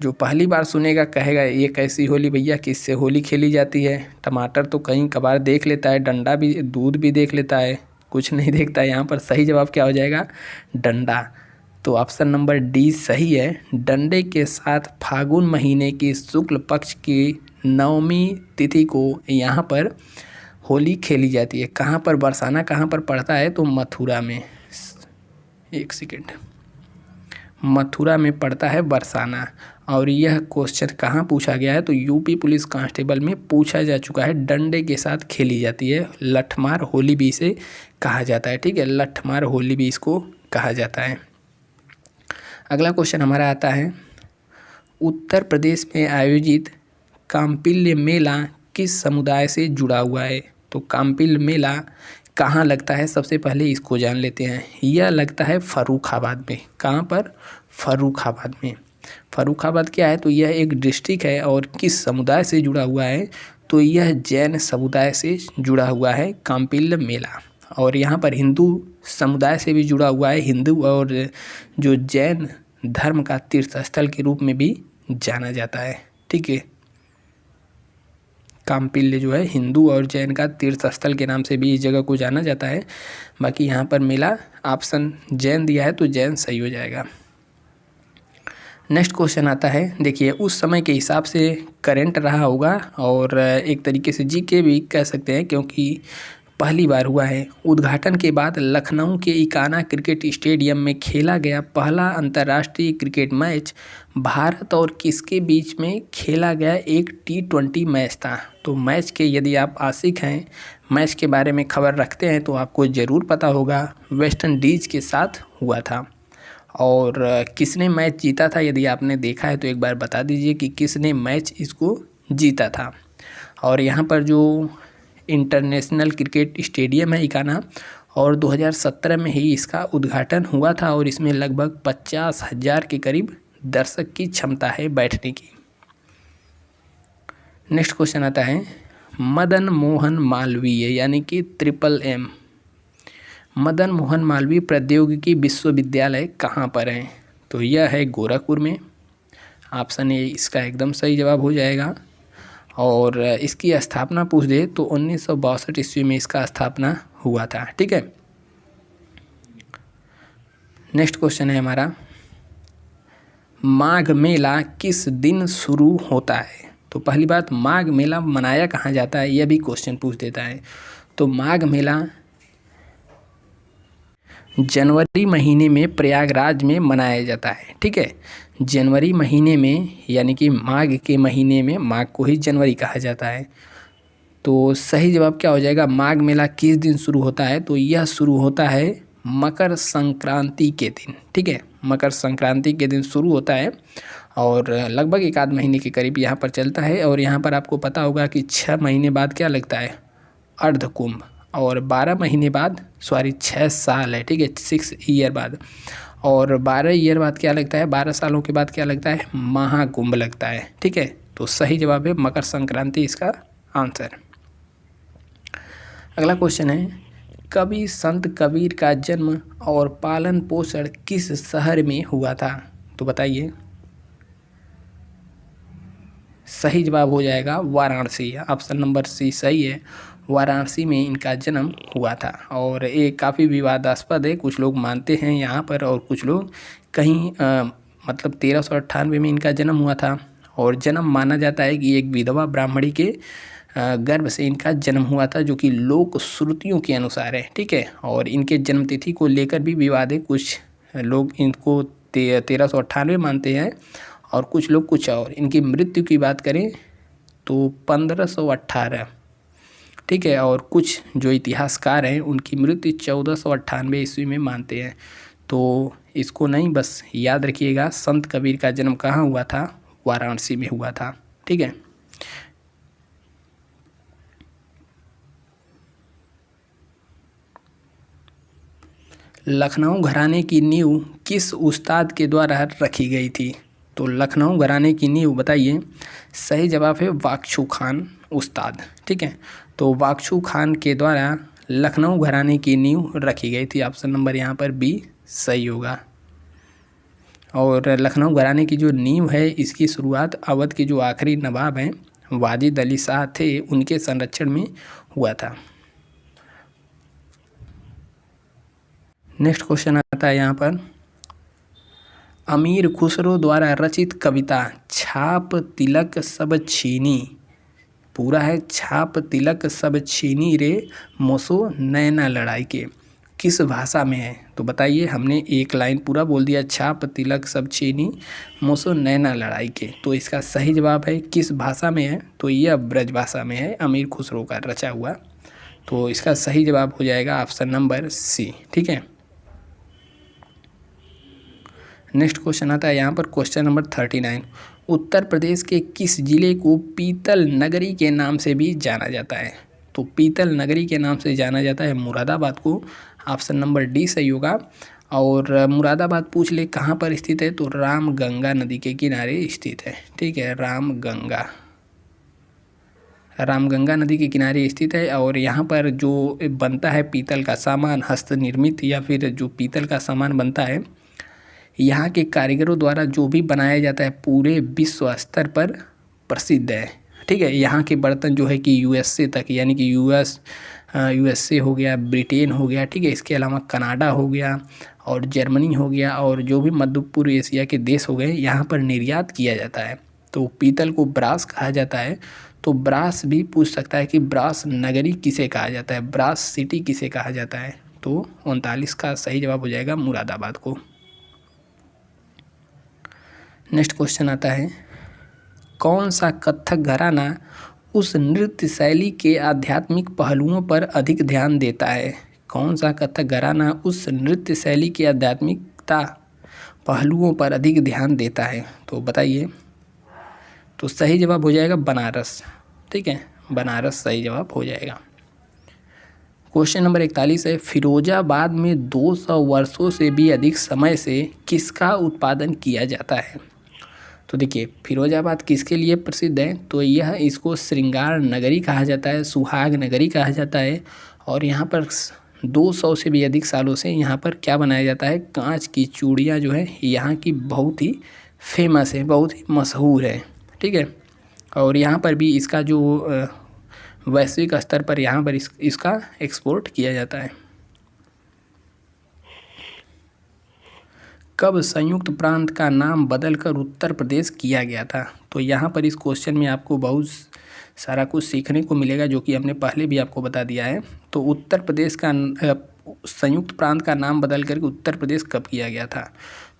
A: जो पहली बार सुनेगा कहेगा ये कैसी होली भैया, किससे होली खेली जाती है? टमाटर तो कहीं कभार देख लेता है, डंडा भी, दूध भी देख लेता है, कुछ नहीं देखता है। यहाँ पर सही जवाब क्या हो जाएगा? डंडा। तो ऑप्शन नंबर डी सही है। डंडे के साथ फागुन महीने की शुक्ल पक्ष की 9वीं तिथि को यहाँ पर होली खेली जाती है। कहाँ पर? बरसाना कहाँ पर पड़ता है? तो मथुरा में। एक सेकेंड, मथुरा में पड़ता है बरसाना। और यह क्वेश्चन कहाँ पूछा गया है? तो यूपी पुलिस कांस्टेबल में पूछा जा चुका है। डंडे के साथ खेली जाती है, लठमार होली भी इसे कहा जाता है। ठीक है, लठमार होली भी इसको कहा जाता है। अगला क्वेश्चन हमारा आता है, उत्तर प्रदेश में आयोजित काम्पिल्य मेला किस समुदाय से जुड़ा हुआ है? तो काम्पिल्य मेला कहाँ लगता है? सबसे पहले इसको जान लेते हैं। यह लगता है फर्रुखाबाद में। कहाँ पर? फर्रुखाबाद में। फर्रुखाबाद क्या है, तो यह एक डिस्ट्रिक्ट है और किस समुदाय से जुड़ा हुआ है, तो यह जैन समुदाय से जुड़ा हुआ है काम्पिल्य मेला। और यहाँ पर हिंदू समुदाय से भी जुड़ा हुआ है, हिंदू और जो जैन धर्म का तीर्थ स्थल के रूप में भी जाना जाता है। ठीक है, काम्पिल्य जो है हिंदू और जैन का तीर्थ स्थल के नाम से भी इस जगह को जाना जाता है। बाकी यहाँ पर मेला ऑप्शन जैन दिया है तो जैन सही हो जाएगा। नेक्स्ट क्वेश्चन आता है, देखिए उस समय के हिसाब से करंट रहा होगा और एक तरीके से जीके भी कह सकते हैं क्योंकि पहली बार हुआ है। उद्घाटन के बाद लखनऊ के इकाना क्रिकेट स्टेडियम में खेला गया पहला अंतर्राष्ट्रीय क्रिकेट मैच भारत और किसके बीच में खेला गया एक T20 मैच था। तो मैच के यदि आप आशिक हैं, मैच के बारे में खबर रखते हैं तो आपको ज़रूर पता होगा, वेस्ट इंडीज़ के साथ हुआ था। और किसने मैच जीता था, यदि आपने देखा है तो एक बार बता दीजिए कि किसने मैच इसको जीता था। और यहाँ पर जो इंटरनेशनल क्रिकेट स्टेडियम है इकाना, और 2017 में ही इसका उद्घाटन हुआ था और इसमें लगभग 50,000 के करीब दर्शक की क्षमता है बैठने की। नेक्स्ट क्वेश्चन आता है, मदन मोहन मालवीय यानी कि MM मदन मोहन मालवीय प्रौद्योगिकी विश्वविद्यालय कहाँ पर है, तो यह है गोरखपुर में। ऑप्शन ए इसका एकदम सही जवाब हो जाएगा। और इसकी स्थापना पूछ दे तो 1962 ईस्वी में इसका स्थापना हुआ था। ठीक है, नेक्स्ट क्वेश्चन है हमारा, माघ मेला किस दिन शुरू होता है। तो पहली बात, माघ मेला मनाया कहाँ जाता है, यह भी क्वेश्चन पूछ देता है। तो माघ मेला जनवरी महीने में प्रयागराज में मनाया जाता है। ठीक है, जनवरी महीने में, यानी कि माघ के महीने में, माघ को ही जनवरी कहा जाता है। तो सही जवाब क्या हो जाएगा, माघ मेला किस दिन शुरू होता है, तो यह शुरू होता है मकर संक्रांति के दिन। ठीक है, मकर संक्रांति के दिन शुरू होता है और लगभग 1 महीने के करीब यहाँ पर चलता है। और यहाँ पर आपको पता होगा कि 6 महीने बाद क्या लगता है, अर्धकुंभ, और 12 महीने बाद 6 साल है। ठीक है, 6 ईयर बाद, और 12 ईयर बाद क्या लगता है, 12 सालों के बाद क्या लगता है, महाकुंभ लगता है। ठीक है, तो सही जवाब है मकर संक्रांति इसका आंसर। अगला क्वेश्चन है, कवि संत कबीर का जन्म और पालन पोषण किस शहर में हुआ था, तो बताइए। सही जवाब हो जाएगा वाराणसी। ऑप्शन नंबर सी सही है, वाराणसी में इनका जन्म हुआ था। और ये काफ़ी विवादास्पद है, कुछ लोग मानते हैं यहाँ पर और कुछ लोग कहीं मतलब 1398 में इनका जन्म हुआ था। और जन्म माना जाता है कि एक विधवा ब्राह्मणी के गर्भ से इनका जन्म हुआ था, जो कि लोक श्रुतियों के अनुसार है। ठीक है, और इनके जन्म तिथि को लेकर भी विवाद है, कुछ लोग इनको 1398 मानते हैं और कुछ लोग कुछ और। इनकी मृत्यु की बात करें तो 1518। ठीक है, और कुछ जो इतिहासकार हैं उनकी मृत्यु 1498 ईस्वी में मानते हैं। तो इसको नहीं, बस याद रखिएगा, संत कबीर का जन्म कहाँ हुआ था, वाराणसी में हुआ था। ठीक है, लखनऊ घराने की नींव किस उस्ताद के द्वारा रखी गई थी, तो लखनऊ घराने की नींव बताइए। सही जवाब है वाकछू खान उस्ताद। ठीक है, तो वाकछू खान के द्वारा लखनऊ घराने की नींव रखी गई थी। ऑप्शन नंबर यहाँ पर बी सही होगा। और लखनऊ घराने की जो नींव है, इसकी शुरुआत अवध के जो आखिरी नवाब हैं वाजिद अली शाह थे, उनके संरक्षण में हुआ था। नेक्स्ट क्वेश्चन आता है यहाँ पर, अमीर खुसरो द्वारा रचित कविता छाप तिलक सब छीनी, पूरा है छाप तिलक सब छीनी रे मोसो नैना लड़ाई के, किस भाषा में है, तो बताइए। हमने एक लाइन पूरा बोल दिया, छाप तिलक सब छीनी मोसो नैना लड़ाई के, तो इसका सही जवाब है किस भाषा में है, तो यह ब्रज भाषा में है, अमीर खुसरो का रचा हुआ। तो इसका सही जवाब हो जाएगा ऑप्शन नंबर सी। ठीक है, नेक्स्ट क्वेश्चन आता है यहाँ पर, क्वेश्चन नंबर 39, उत्तर प्रदेश के किस जिले को पीतल नगरी के नाम से भी जाना जाता है, तो पीतल नगरी के नाम से जाना जाता है मुरादाबाद को। ऑप्शन नंबर डी सही होगा। और मुरादाबाद पूछ ले कहाँ पर स्थित है, तो रामगंगा नदी के किनारे स्थित है। ठीक है, रामगंगा नदी के किनारे स्थित है। और यहाँ पर जो बनता है पीतल का सामान, हस्तनिर्मित या फिर जो पीतल का सामान बनता है, यहाँ के कारीगरों द्वारा जो भी बनाया जाता है पूरे विश्व स्तर पर प्रसिद्ध है। ठीक है, यहाँ के बर्तन जो है कि यूएसए तक, यानी कि यूएसए हो गया, ब्रिटेन हो गया, ठीक है, इसके अलावा कनाडा हो गया और जर्मनी हो गया, और जो भी मध्य पूर्व एशिया के देश हो गए, यहाँ पर निर्यात किया जाता है। तो पीतल को ब्रास कहा जाता है। तो ब्रास भी पूछ सकता है कि ब्रास नगरी किसे कहा जाता है, ब्रास सिटी किसे कहा जाता है, तो 39 का सही जवाब हो जाएगा मुरादाबाद को। नेक्स्ट क्वेश्चन आता है, कौन सा कथक घराना उस नृत्य शैली के आध्यात्मिक पहलुओं पर अधिक ध्यान देता है। कौन सा कथक घराना उस नृत्य शैली के आध्यात्मिकता पहलुओं पर अधिक ध्यान देता है, तो बताइए। तो सही जवाब हो जाएगा बनारस। ठीक है, बनारस सही जवाब हो जाएगा। क्वेश्चन नंबर 41 है, फिरोजाबाद में 200 वर्षों से भी अधिक समय से किसका उत्पादन किया जाता है। तो देखिए, फिरोजाबाद किसके लिए प्रसिद्ध है, तो यह इसको श्रृंगार नगरी कहा जाता है, सुहाग नगरी कहा जाता है। और यहाँ पर 200 से भी अधिक सालों से यहाँ पर क्या बनाया जाता है, कांच की चूड़ियाँ जो है यहाँ की बहुत ही फेमस है, बहुत ही मशहूर है। ठीक है, और यहाँ पर भी इसका जो वैश्विक स्तर पर यहाँ पर इसका एक्सपोर्ट किया जाता है। कब संयुक्त प्रांत का नाम बदलकर उत्तर प्रदेश किया गया था। तो यहाँ पर इस क्वेश्चन में आपको बहुत सारा कुछ सीखने को मिलेगा, जो कि हमने पहले भी आपको बता दिया है। तो उत्तर प्रदेश का संयुक्त प्रांत का नाम बदल करके उत्तर प्रदेश कब किया गया था,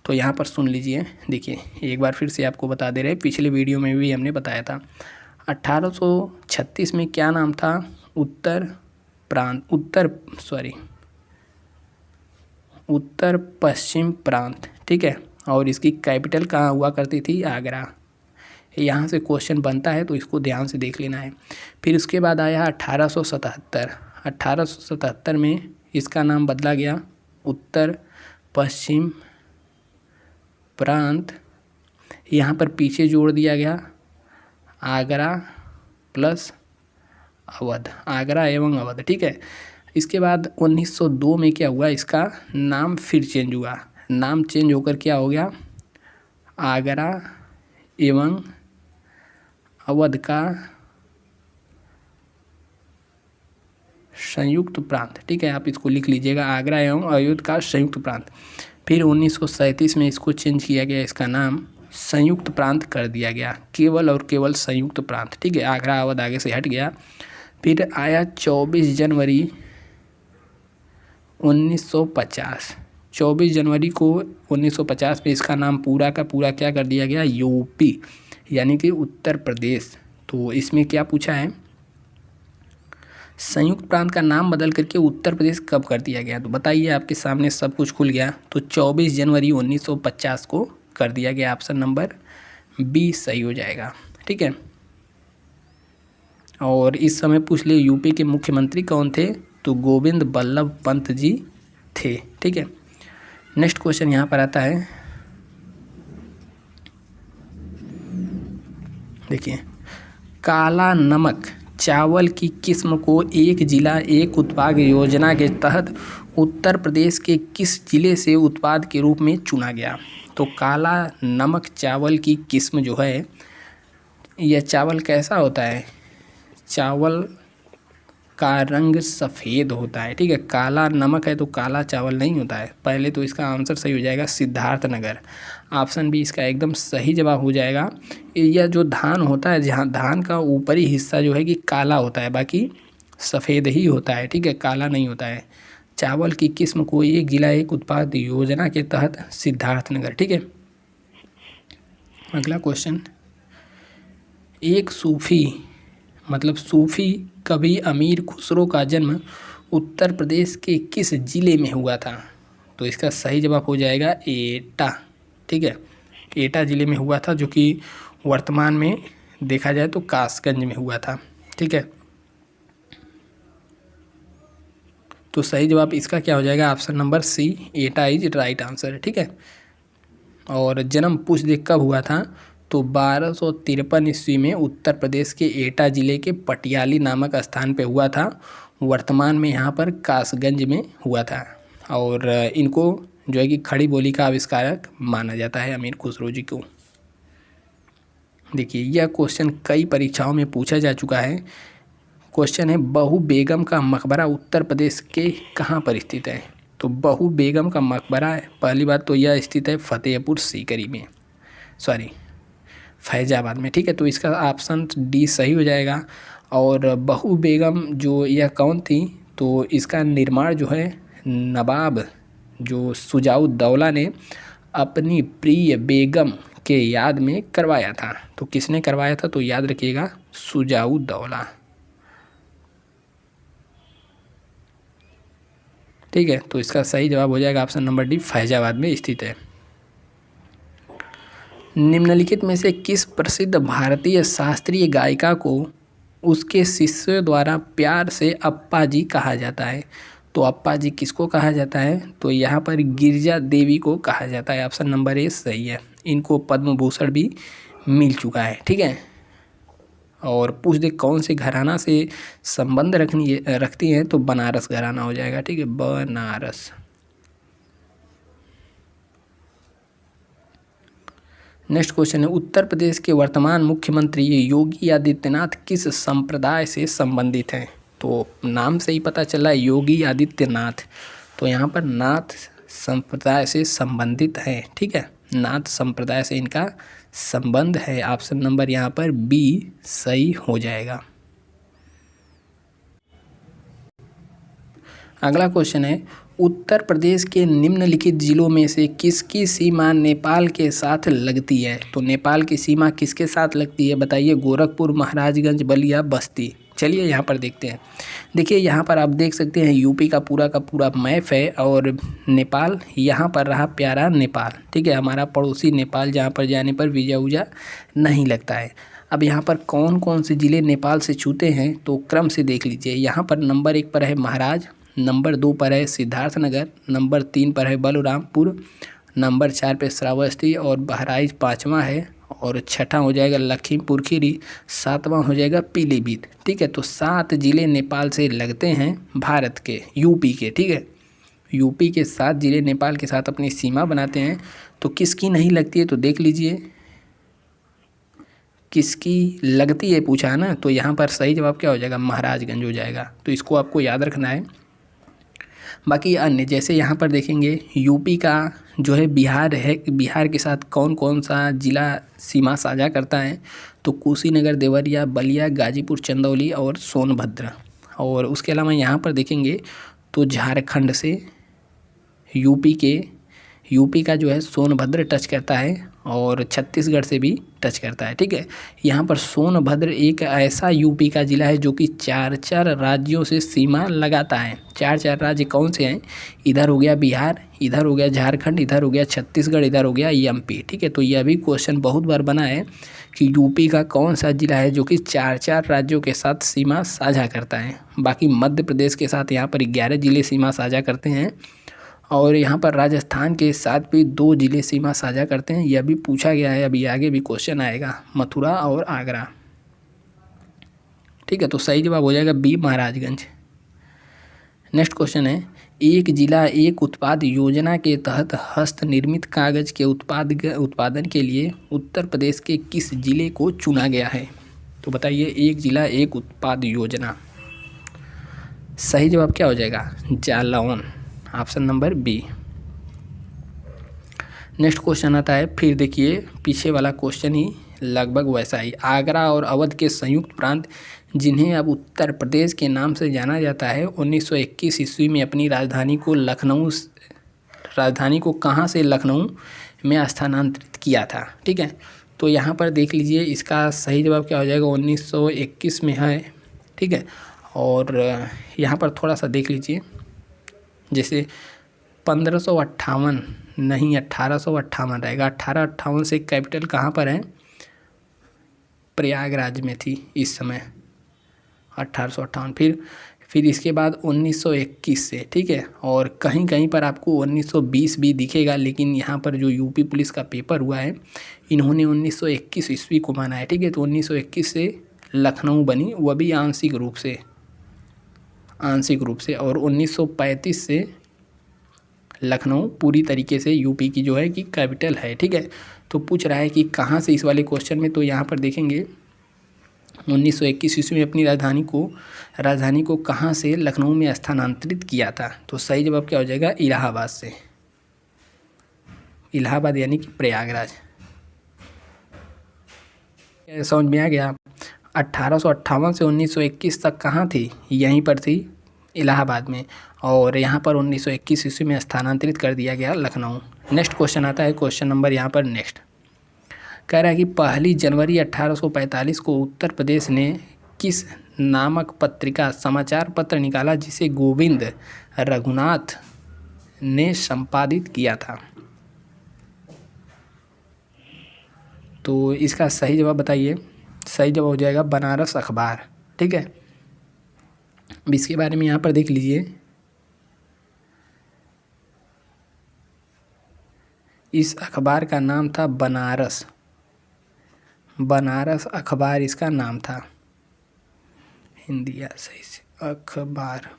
A: तो यहाँ पर सुन लीजिए। देखिए, एक बार फिर से आपको बता दे रहे हैं, पिछले वीडियो में भी हमने बताया था। 1836 में क्या नाम था, उत्तर पश्चिम प्रांत। ठीक है, और इसकी कैपिटल कहाँ हुआ करती थी, आगरा। यहाँ से क्वेश्चन बनता है, तो इसको ध्यान से देख लेना है। फिर उसके बाद आया 1877 में इसका नाम बदला गया उत्तर पश्चिम प्रांत। यहाँ पर पीछे जोड़ दिया गया आगरा प्लस अवध, आगरा एवं अवध। ठीक है, इसके बाद 1902 में क्या हुआ, इसका नाम फिर चेंज हुआ। नाम चेंज होकर क्या हो गया, आगरा एवं अवध का संयुक्त प्रांत। ठीक है, आप इसको लिख लीजिएगा, आगरा एवं अवध का संयुक्त प्रांत। फिर 1937 में इसको चेंज किया गया, इसका नाम संयुक्त प्रांत कर दिया गया, केवल और केवल संयुक्त प्रांत। ठीक है, आगरा अवध आगे से हट गया। फिर आया 24 जनवरी 1950। 24 जनवरी को 1950 में इसका नाम पूरा का पूरा क्या कर दिया गया, यूपी, यानी कि उत्तर प्रदेश। तो इसमें क्या पूछा है, संयुक्त प्रांत का नाम बदल करके उत्तर प्रदेश कब कर दिया गया, तो बताइए। आपके सामने सब कुछ खुल गया। तो 24 जनवरी 1950 को कर दिया गया। ऑप्शन नंबर बी सही हो जाएगा। ठीक है, और इस समय पूछ ले यूपी के मुख्यमंत्री कौन थे, तो गोविंद बल्लभ पंत जी थे। ठीक है, नेक्स्ट क्वेश्चन यहाँ पर आता है, देखिए, काला नमक चावल की किस्म को एक जिला एक उत्पाद योजना के तहत उत्तर प्रदेश के किस जिले से उत्पाद के रूप में चुना गया। तो काला नमक चावल की किस्म जो है, यह चावल कैसा होता है, चावल का रंग सफ़ेद होता है। ठीक है, काला नमक है तो काला चावल नहीं होता है। पहले तो इसका आंसर सही हो जाएगा सिद्धार्थनगर। ऑप्शन बी इसका एकदम सही जवाब हो जाएगा। यह जो धान होता है, जहाँ धान का ऊपरी हिस्सा जो है कि काला होता है, बाकी सफ़ेद ही होता है। ठीक है, काला नहीं होता है। चावल की किस्म को एक जिला एक उत्पाद योजना के तहत सिद्धार्थनगर। ठीक है, अगला क्वेश्चन, एक सूफी सूफी कवि अमीर खुसरो का जन्म उत्तर प्रदेश के किस जिले में हुआ था। तो इसका सही जवाब हो जाएगा एटा। ठीक है, एटा जिले में हुआ था, जो कि वर्तमान में देखा जाए तो कासगंज में हुआ था। ठीक है, तो सही जवाब इसका क्या हो जाएगा, option number C, Etah is right answer. ठीक है। और जन्म पूछ देख कब हुआ था, तो 1253 ईस्वी में उत्तर प्रदेश के एटा जिले के पटियाली नामक स्थान पे हुआ था। वर्तमान में यहाँ पर कासगंज में हुआ था। और इनको जो है कि खड़ी बोली का आविष्कारक माना जाता है, अमीर खुसरो जी को। देखिए यह क्वेश्चन कई परीक्षाओं में पूछा जा चुका है। क्वेश्चन है, बहू बेगम का मकबरा उत्तर प्रदेश के कहाँ पर स्थित है। तो बहू बेगम का मकबरा है, पहली बात तो यह स्थित है फतेहपुर सीकरी में, सॉरी फैजाबाद में। ठीक है। तो इसका ऑप्शन डी सही हो जाएगा। और बहू बेगम जो यह कौन थी, तो इसका निर्माण जो है नवाब जो शुजाउद्दौला ने अपनी प्रिय बेगम के याद में करवाया था। तो किसने करवाया था, तो याद रखिएगा शुजाउद्दौला। ठीक है। तो इसका सही जवाब हो जाएगा ऑप्शन नंबर डी, फैजाबाद में स्थित है। निम्नलिखित में से किस प्रसिद्ध भारतीय शास्त्रीय गायिका को उसके शिष्यों द्वारा प्यार से अप्पा जी कहा जाता है। तो अप्पा जी किसको कहा जाता है, तो यहाँ पर गिरिजा देवी को कहा जाता है। ऑप्शन नंबर ए सही है। इनको पद्म भूषण भी मिल चुका है। ठीक है। और पूछ दे कौन से घराना से संबंध रखती हैं, तो बनारस घराना हो जाएगा। ठीक है, बनारस। नेक्स्ट क्वेश्चन है, उत्तर प्रदेश के वर्तमान मुख्यमंत्री योगी आदित्यनाथ किस संप्रदाय से संबंधित हैं। तो नाम से ही पता चला है योगी आदित्यनाथ, तो यहाँ पर नाथ संप्रदाय से संबंधित है। ठीक है, नाथ संप्रदाय से इनका संबंध है। ऑप्शन नंबर यहाँ पर बी सही हो जाएगा। अगला क्वेश्चन है, उत्तर प्रदेश के निम्नलिखित जिलों में से किसकी सीमा नेपाल के साथ लगती है। तो नेपाल की सीमा किसके साथ लगती है बताइए, गोरखपुर, महाराजगंज, बलिया, बस्ती। चलिए यहाँ पर देखते हैं। देखिए यहाँ पर आप देख सकते हैं यूपी का पूरा मैप है और नेपाल यहाँ पर रहा प्यारा नेपाल। ठीक है, हमारा पड़ोसी नेपाल, जहाँ पर जाने पर वीज़ा वूजा नहीं लगता है। अब यहाँ पर कौन कौन से ज़िले नेपाल से छूते हैं, तो क्रम से देख लीजिए। यहाँ पर नंबर 1 पर है महाराज, नंबर 2 पर है सिद्धार्थनगर, नंबर 3 पर है बलरामपुर, नंबर 4 पे श्रावस्ती और बहराइच 5वां है, और 6वां हो जाएगा लखीमपुर खीरी, 7वां हो जाएगा पीलीभीत। ठीक है, तो 7 ज़िले नेपाल से लगते हैं भारत के, यूपी के। ठीक है, यूपी के 7 ज़िले नेपाल के साथ अपनी सीमा बनाते हैं। तो किसकी नहीं लगती है, तो देख लीजिए किसकी लगती है पूछा है ना, तो यहाँ पर सही जवाब क्या हो जाएगा, महाराजगंज हो जाएगा। तो इसको आपको याद रखना है। बाकी अन्य जैसे यहाँ पर देखेंगे यूपी का जो है बिहार है, बिहार के साथ कौन कौन सा ज़िला सीमा साझा करता है, तो कुशीनगर, देवरिया, बलिया, गाजीपुर, चंदौली और सोनभद्र। और उसके अलावा यहाँ पर देखेंगे तो झारखंड से यूपी का जो है सोनभद्र टच करता है और छत्तीसगढ़ से भी टच करता है। ठीक है, यहाँ पर सोनभद्र एक ऐसा यूपी का ज़िला है जो कि 4 राज्यों से सीमा लगाता है। 4 राज्य कौन से हैं, इधर हो गया बिहार, इधर हो गया झारखंड, इधर हो गया छत्तीसगढ़, इधर हो गया एमपी। ठीक है, तो यह भी क्वेश्चन बहुत बार बना है कि यूपी का कौन सा ज़िला है जो कि 4 राज्यों के साथ सीमा साझा करता है। बाकी मध्य प्रदेश के साथ यहाँ पर 11 ज़िले सीमा साझा करते हैं और यहाँ पर राजस्थान के साथ भी 2 ज़िले सीमा साझा करते हैं। यह भी पूछा गया है, अभी आगे भी क्वेश्चन आएगा, मथुरा और आगरा। ठीक है, तो सही जवाब हो जाएगा बी, महाराजगंज। नेक्स्ट क्वेश्चन है, एक जिला एक उत्पाद योजना के तहत हस्त निर्मित कागज़ के उत्पादन के लिए उत्तर प्रदेश के किस जिले को चुना गया है। तो बताइए, एक जिला एक उत्पाद योजना, सही जवाब क्या हो जाएगा, Jalaun. Option number B. Next question आता है, फिर देखिए पीछे वाला क्वेश्चन ही लगभग वैसा ही। आगरा और अवध के संयुक्त प्रांत जिन्हें अब उत्तर प्रदेश के नाम से जाना जाता है, 1921 ईस्वी में अपनी राजधानी को कहाँ से लखनऊ में स्थानांतरित किया था। ठीक है, तो यहाँ पर देख लीजिए इसका सही जवाब क्या हो जाएगा, 1921 में है। ठीक है, और यहाँ पर थोड़ा सा देख लीजिए, जैसे 1558 नहीं 1858 रहेगा। 1858 से कैपिटल कहाँ पर है, प्रयागराज में थी इस समय, 1858। फिर इसके बाद 1921 से, ठीक है। और कहीं कहीं पर आपको 1920 भी दिखेगा, लेकिन यहाँ पर जो यूपी पुलिस का पेपर हुआ है इन्होंने 1921 ईस्वी को माना है, ठीक है। तो 1921 से लखनऊ बनी, वह भी आंशिक रूप से। और 1935 से लखनऊ पूरी तरीके से यूपी की जो है कि कैपिटल है, ठीक है। तो पूछ रहा है कि कहाँ से इस वाले क्वेश्चन में, तो यहाँ पर देखेंगे 1921 ईस्वी में अपनी राजधानी को कहाँ से लखनऊ में स्थानांतरित किया था। तो सही जवाब क्या हो जाएगा, इलाहाबाद से। इलाहाबाद यानी कि प्रयागराज। समझ में आ गया। 1858 से 1921 तक कहाँ थी, यहीं पर थी, इलाहाबाद में। और यहाँ पर 1921 ईस्वी में स्थानांतरित कर दिया गया लखनऊ। नेक्स्ट क्वेश्चन आता है, क्वेश्चन नंबर यहाँ पर नेक्स्ट कह रहा है कि 1 जनवरी 1845 को उत्तर प्रदेश ने किस नामक पत्रिका समाचार पत्र निकाला जिसे गोविंद रघुनाथ ने संपादित किया था। तो इसका सही जवाब बताइए। सही जवाब हो जाएगा बनारस अखबार, ठीक है। इसके बारे में यहाँ पर देख लीजिए, इस अखबार का नाम था बनारस अखबार इसका नाम था। हिंदी या सही से अखबार,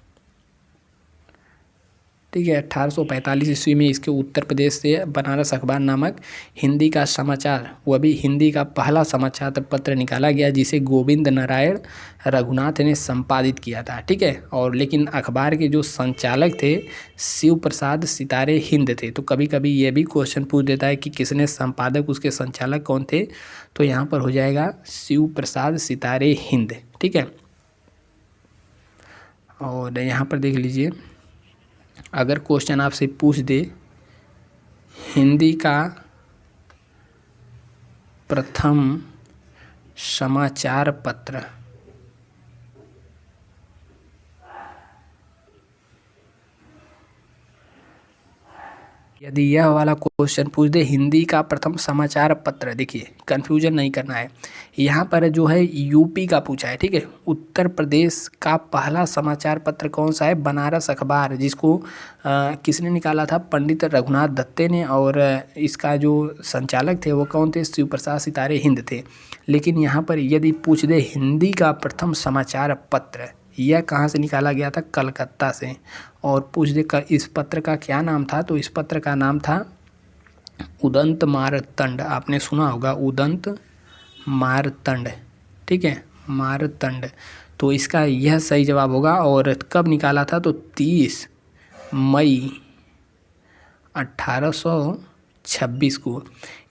A: ठीक है। 1845 ईस्वी में इसके उत्तर प्रदेश से बनारस अखबार नामक हिंदी का समाचार, वह भी हिंदी का पहला समाचार पत्र निकाला गया जिसे गोविंद नारायण रघुनाथ ने संपादित किया था, ठीक है। और लेकिन अखबार के जो संचालक थे शिव प्रसाद सितारे हिंद थे। तो कभी कभी ये भी क्वेश्चन पूछ देता है कि किसने संपादक, उसके संचालक कौन थे। तो यहाँ पर हो जाएगा शिव प्रसाद सितारे हिंद, ठीक है। और यहाँ पर देख लीजिए, अगर क्वेश्चन आपसे पूछ दे हिंदी का प्रथम समाचार पत्र, यदि यह वाला क्वेश्चन पूछ दे हिंदी का प्रथम समाचार पत्र, देखिए कंफ्यूजन नहीं करना है। यहाँ पर जो है यूपी का पूछा है, ठीक है। उत्तर प्रदेश का पहला समाचार पत्र कौन सा है, बनारस अखबार, जिसको किसने निकाला था, पंडित रघुनाथ दत्ते ने। और इसका जो संचालक थे वो कौन थे, शिव प्रसाद सितारे हिंद थे। लेकिन यहाँ पर यदि पूछ दे हिंदी का प्रथम समाचार पत्र, यह कहाँ से निकाला गया था, कलकत्ता से। और पूछ दे इस पत्र का क्या नाम था, तो इस पत्र का नाम था उदंत मारतंड। आपने सुना होगा उदंत मारतंड, ठीक है, मारतंड। तो इसका यह सही जवाब होगा। और कब निकाला था, तो 30 मई 1826 को।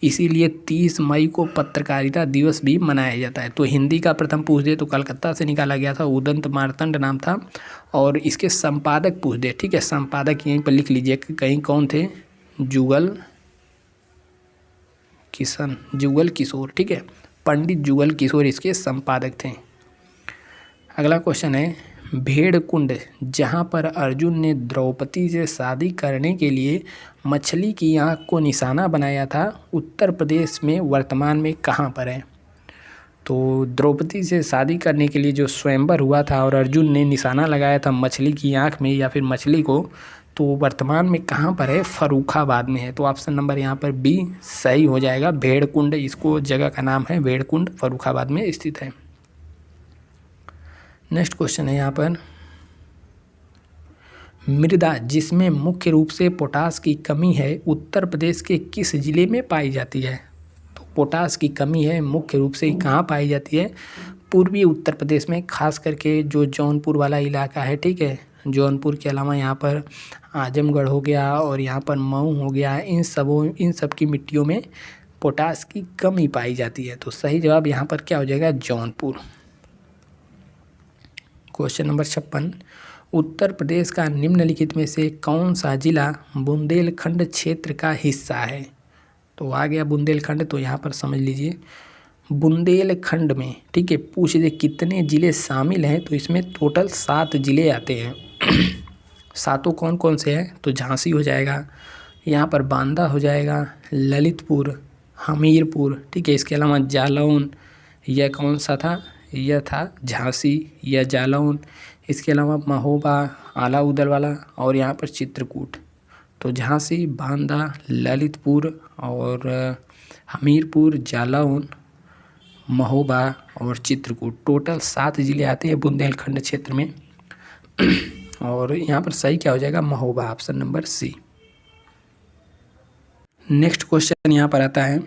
A: इसीलिए 30 मई को पत्रकारिता दिवस भी मनाया जाता है। तो हिंदी का प्रथम पूछ दे तो कलकत्ता से निकाला गया था, उदंत मारतंड नाम था। और इसके संपादक पूछ दे, ठीक है, संपादक यहीं पर लिख लीजिए कहीं कौन थे, जुगल किशोर, ठीक है, पंडित जुगल किशोर इसके संपादक थे। अगला क्वेश्चन है, भेड़ कुंड जहाँ पर अर्जुन ने द्रौपदी से शादी करने के लिए मछली की आँख को निशाना बनाया था, उत्तर प्रदेश में वर्तमान में कहाँ पर है। तो द्रौपदी से शादी करने के लिए जो स्वयंवर हुआ था और अर्जुन ने निशाना लगाया था मछली की आँख में या फिर मछली को, तो वर्तमान में कहाँ पर है, फर्रुखाबाद में है। तो ऑप्शन नंबर यहाँ पर बी सही हो जाएगा, भेड़ कुंड, इसको जगह का नाम है भेड़ कुंड, फर्रुखाबाद में स्थित है। नेक्स्ट क्वेश्चन है यहाँ पर, मृदा जिसमें मुख्य रूप से पोटास की कमी है उत्तर प्रदेश के किस जिले में पाई जाती है। तो पोटास की कमी है मुख्य रूप से कहाँ पाई जाती है, पूर्वी उत्तर प्रदेश में, खास करके जो जौनपुर वाला इलाका है, ठीक है। जौनपुर के अलावा यहाँ पर आजमगढ़ हो गया और यहाँ पर मऊ हो गया, इन सब की मिट्टियों में पोटास की कमी पाई जाती है। तो सही जवाब यहाँ पर क्या हो जाएगा, जौनपुर। क्वेश्चन नंबर 56, उत्तर प्रदेश का निम्नलिखित में से कौन सा जिला बुंदेलखंड क्षेत्र का हिस्सा है। तो आ गया बुंदेलखंड। तो यहाँ पर समझ लीजिए बुंदेलखंड में, ठीक है, पूछ दे कितने ज़िले शामिल हैं, तो इसमें टोटल 7 ज़िले आते हैं। सातों कौन कौन से हैं, तो झांसी हो जाएगा, यहाँ पर बांदा हो जाएगा, ललितपुर, हमीरपुर, ठीक है, इसके अलावा जालौन, यह कौन सा था, यह था झांसी या जालौन, इसके अलावा महोबा, आला उदलवाला और यहाँ पर चित्रकूट। तो झांसी, बांदा, ललितपुर और हमीरपुर, जालौन, महोबा और चित्रकूट, टोटल 7 ज़िले आते हैं बुंदेलखंड क्षेत्र में। और यहाँ पर सही क्या हो जाएगा, Mahoba, option number C. Next question यहाँ पर आता है,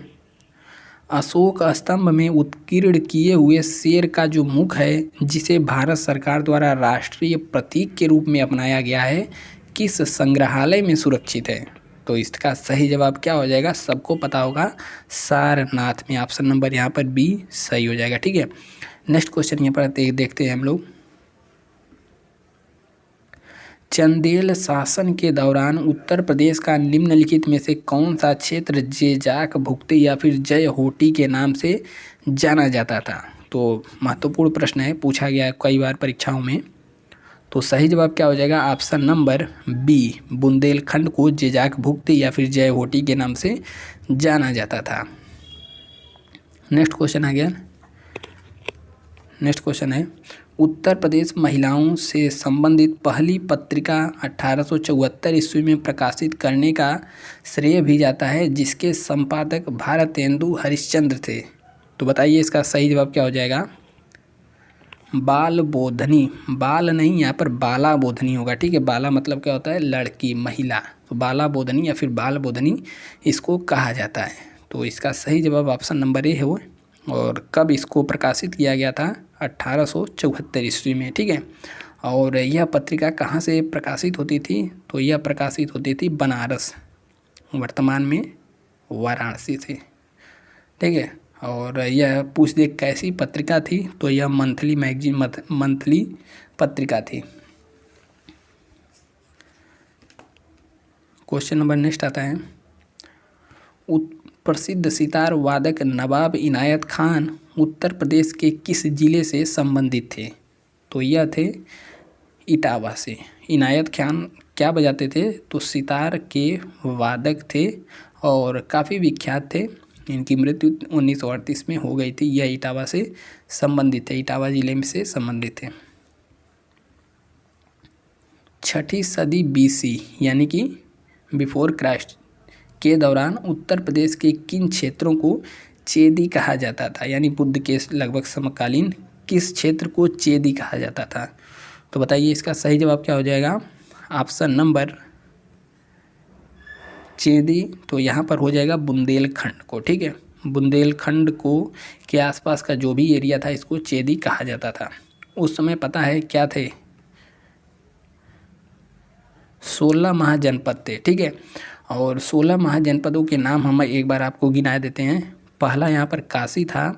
A: अशोक स्तंभ में उत्कीर्ण किए हुए शेर का जो मुख है, जिसे भारत सरकार द्वारा राष्ट्रीय प्रतीक के रूप में अपनाया गया है, किस संग्रहालय में सुरक्षित है? तो इसका सही जवाब क्या हो जाएगा, सबको पता होगा, सारनाथ में, ऑप्शन नंबर यहाँ पर बी सही हो जाएगा। ठीक है, नेक्स्ट क्वेश्चन यहाँ पर देखते हैं हम लोग। चंदेल शासन के दौरान उत्तर प्रदेश का निम्नलिखित में से कौन सा क्षेत्र जेजाक भुक्ति या फिर जय होटी के नाम से जाना जाता था? तो महत्वपूर्ण प्रश्न है, पूछा गया कई बार परीक्षाओं में। तो सही जवाब क्या हो जाएगा, ऑप्शन नंबर बी, बुंदेलखंड को जेजाक भुक्ति या फिर जय होटी के नाम से जाना जाता था। नेक्स्ट क्वेश्चन आ गया। नेक्स्ट क्वेश्चन है, उत्तर प्रदेश महिलाओं से संबंधित पहली पत्रिका 1874 ईस्वी में प्रकाशित करने का श्रेय भी जाता है, जिसके संपादक भारतेंदु हरिश्चंद्र थे। तो बताइए इसका सही जवाब क्या हो जाएगा, बाल बोधनी, बाल नहीं, यहाँ पर बाला बोधनी होगा। ठीक है, बाला मतलब क्या होता है, लड़की, महिला, तो बाला बोधनी या फिर बाल बोधनी इसको कहा जाता है। तो इसका सही जवाब ऑप्शन नंबर ए है वो। और कब इसको प्रकाशित किया गया था, 1874 ईस्वी में। ठीक है, और यह पत्रिका कहाँ से प्रकाशित होती थी, तो यह प्रकाशित होती थी बनारस, वर्तमान में वाराणसी से। ठीक है, और यह पूछ दे कैसी पत्रिका थी, तो यह मंथली मैगजीन, मंथली पत्रिका थी। क्वेश्चन नंबर नेक्स्ट आता है, प्रसिद्ध सितार वादक नवाब इनायत खान उत्तर प्रदेश के किस जिले से संबंधित थे? तो यह थे इटावा से। इनायत खान क्या बजाते थे, तो सितार के वादक थे और काफ़ी विख्यात थे। इनकी मृत्यु 1938 में हो गई थी। यह इटावा से संबंधित है, इटावा जिले में से संबंधित है। 6ठी सदी BC यानी कि बिफोर क्राइस्ट के दौरान उत्तर प्रदेश के किन क्षेत्रों को चेदी कहा जाता था, यानी बुद्ध के लगभग समकालीन किस क्षेत्र को चेदी कहा जाता था? तो बताइए इसका सही जवाब क्या हो जाएगा, ऑप्शन नंबर चेदी, तो यहाँ पर हो जाएगा बुंदेलखंड को। ठीक है, बुंदेलखंड को के आसपास का जो भी एरिया था इसको चेदी कहा जाता था। उस समय पता है क्या थे, 16 महाजनपद थे। ठीक है, और 16 महाजनपदों के नाम हम एक बार आपको गिना देते हैं। पहला यहाँ पर काशी था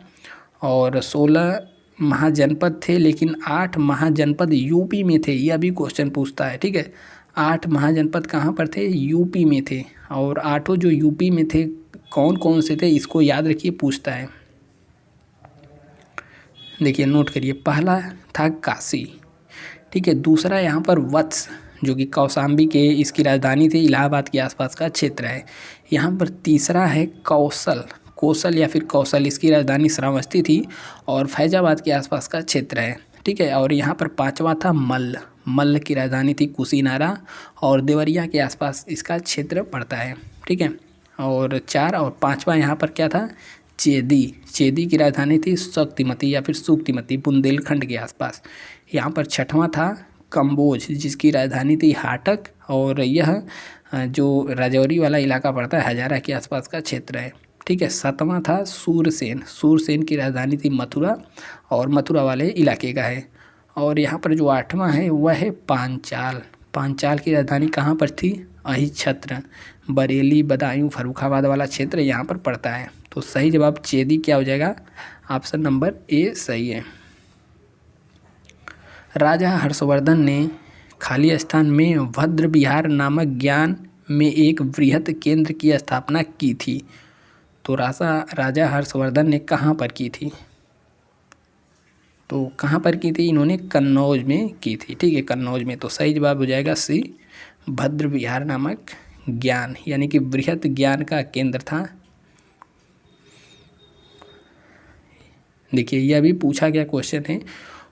A: और 16 महाजनपद थे, लेकिन 8 महाजनपद यूपी में थे। यह भी क्वेश्चन पूछता है। ठीक है, 8 महाजनपद कहाँ पर थे, यूपी में थे। और 8 जो यूपी में थे कौन कौन से थे, इसको याद रखिए, पूछता है। देखिए नोट करिए, पहला था काशी। ठीक है, दूसरा यहाँ पर वत्स जो कि कौशाम्बी के इसकी राजधानी थी, इलाहाबाद के आसपास का क्षेत्र है। यहाँ पर तीसरा है कौशल, कौशल या फिर कौशल, इसकी राजधानी श्रावस्ती थी और फैजाबाद के आसपास का क्षेत्र है। ठीक है, और यहाँ पर पांचवा था मल्ल, मल्ल की राजधानी थी कुशीनारा और देवरिया के आसपास इसका क्षेत्र पड़ता है। ठीक है, और 4 और 5वां यहाँ पर क्या था, चेदी, चेदी की राजधानी थी शक्तिमती या फिर सुक्तिमती, बुंदेलखंड के आसपास। यहाँ पर 6वां था कम्बोज, जिसकी राजधानी थी हाटक और यह जो राजौरी वाला इलाका पड़ता है हजारा के आसपास का क्षेत्र है। ठीक है, 7वां था सूरसेन, सूरसेन की राजधानी थी मथुरा और मथुरा वाले इलाके का है। और यहाँ पर जो 8वां है वह है पांचाल, पांचाल की राजधानी कहाँ पर थी, अहिछत्र, बरेली, बदायूं, फर्रुखाबाद वाला क्षेत्र यहाँ पर पड़ता है। तो सही जवाब चेदी क्या हो जाएगा, ऑप्शन नंबर ए सही है। राजा हर्षवर्धन ने खाली स्थान में भद्र विहार नामक ज्ञान में एक वृहत केंद्र की स्थापना की थी। तो राजा हर्षवर्धन ने कहाँ पर की थी, तो कहाँ पर की थी, इन्होंने कन्नौज में की थी। ठीक है, कन्नौज में। तो सही जवाब हो जाएगा सी, भद्र विहार नामक ज्ञान यानी कि वृहत ज्ञान का केंद्र था। देखिए यह भी पूछा गया क्वेश्चन है।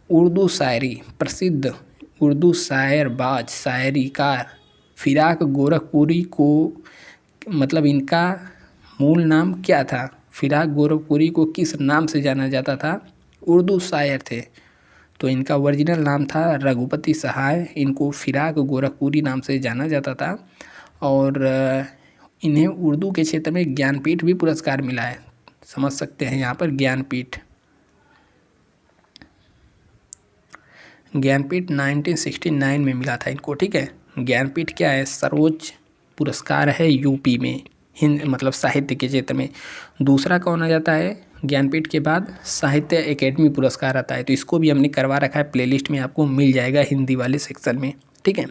A: उर्दू शायरी, प्रसिद्ध उर्दू शायरबाज शायरीकार फिराक गोरखपुरी को मतलब इनका मूल नाम क्या था? फिराक गोरखपुरी को किस नाम से जाना जाता था? उर्दू शायर थे तो इनका ओरिजिनल नाम था रघुपति सहाय। इनको फिराक गोरखपुरी नाम से जाना जाता था और इन्हें उर्दू के क्षेत्र में ज्ञानपीठ भी पुरस्कार मिला है। समझ सकते हैं यहाँ पर ज्ञानपीठ 1969 में मिला था इनको। ठीक है, ज्ञानपीठ क्या है? सर्वोच्च पुरस्कार है यूपी में, हिंद मतलब साहित्य के क्षेत्र में। दूसरा कौन आ जाता है ज्ञानपीठ के बाद? साहित्य अकेडमी पुरस्कार आता है। तो इसको भी हमने करवा रखा है, प्लेलिस्ट में आपको मिल जाएगा हिंदी वाले सेक्शन में। ठीक है,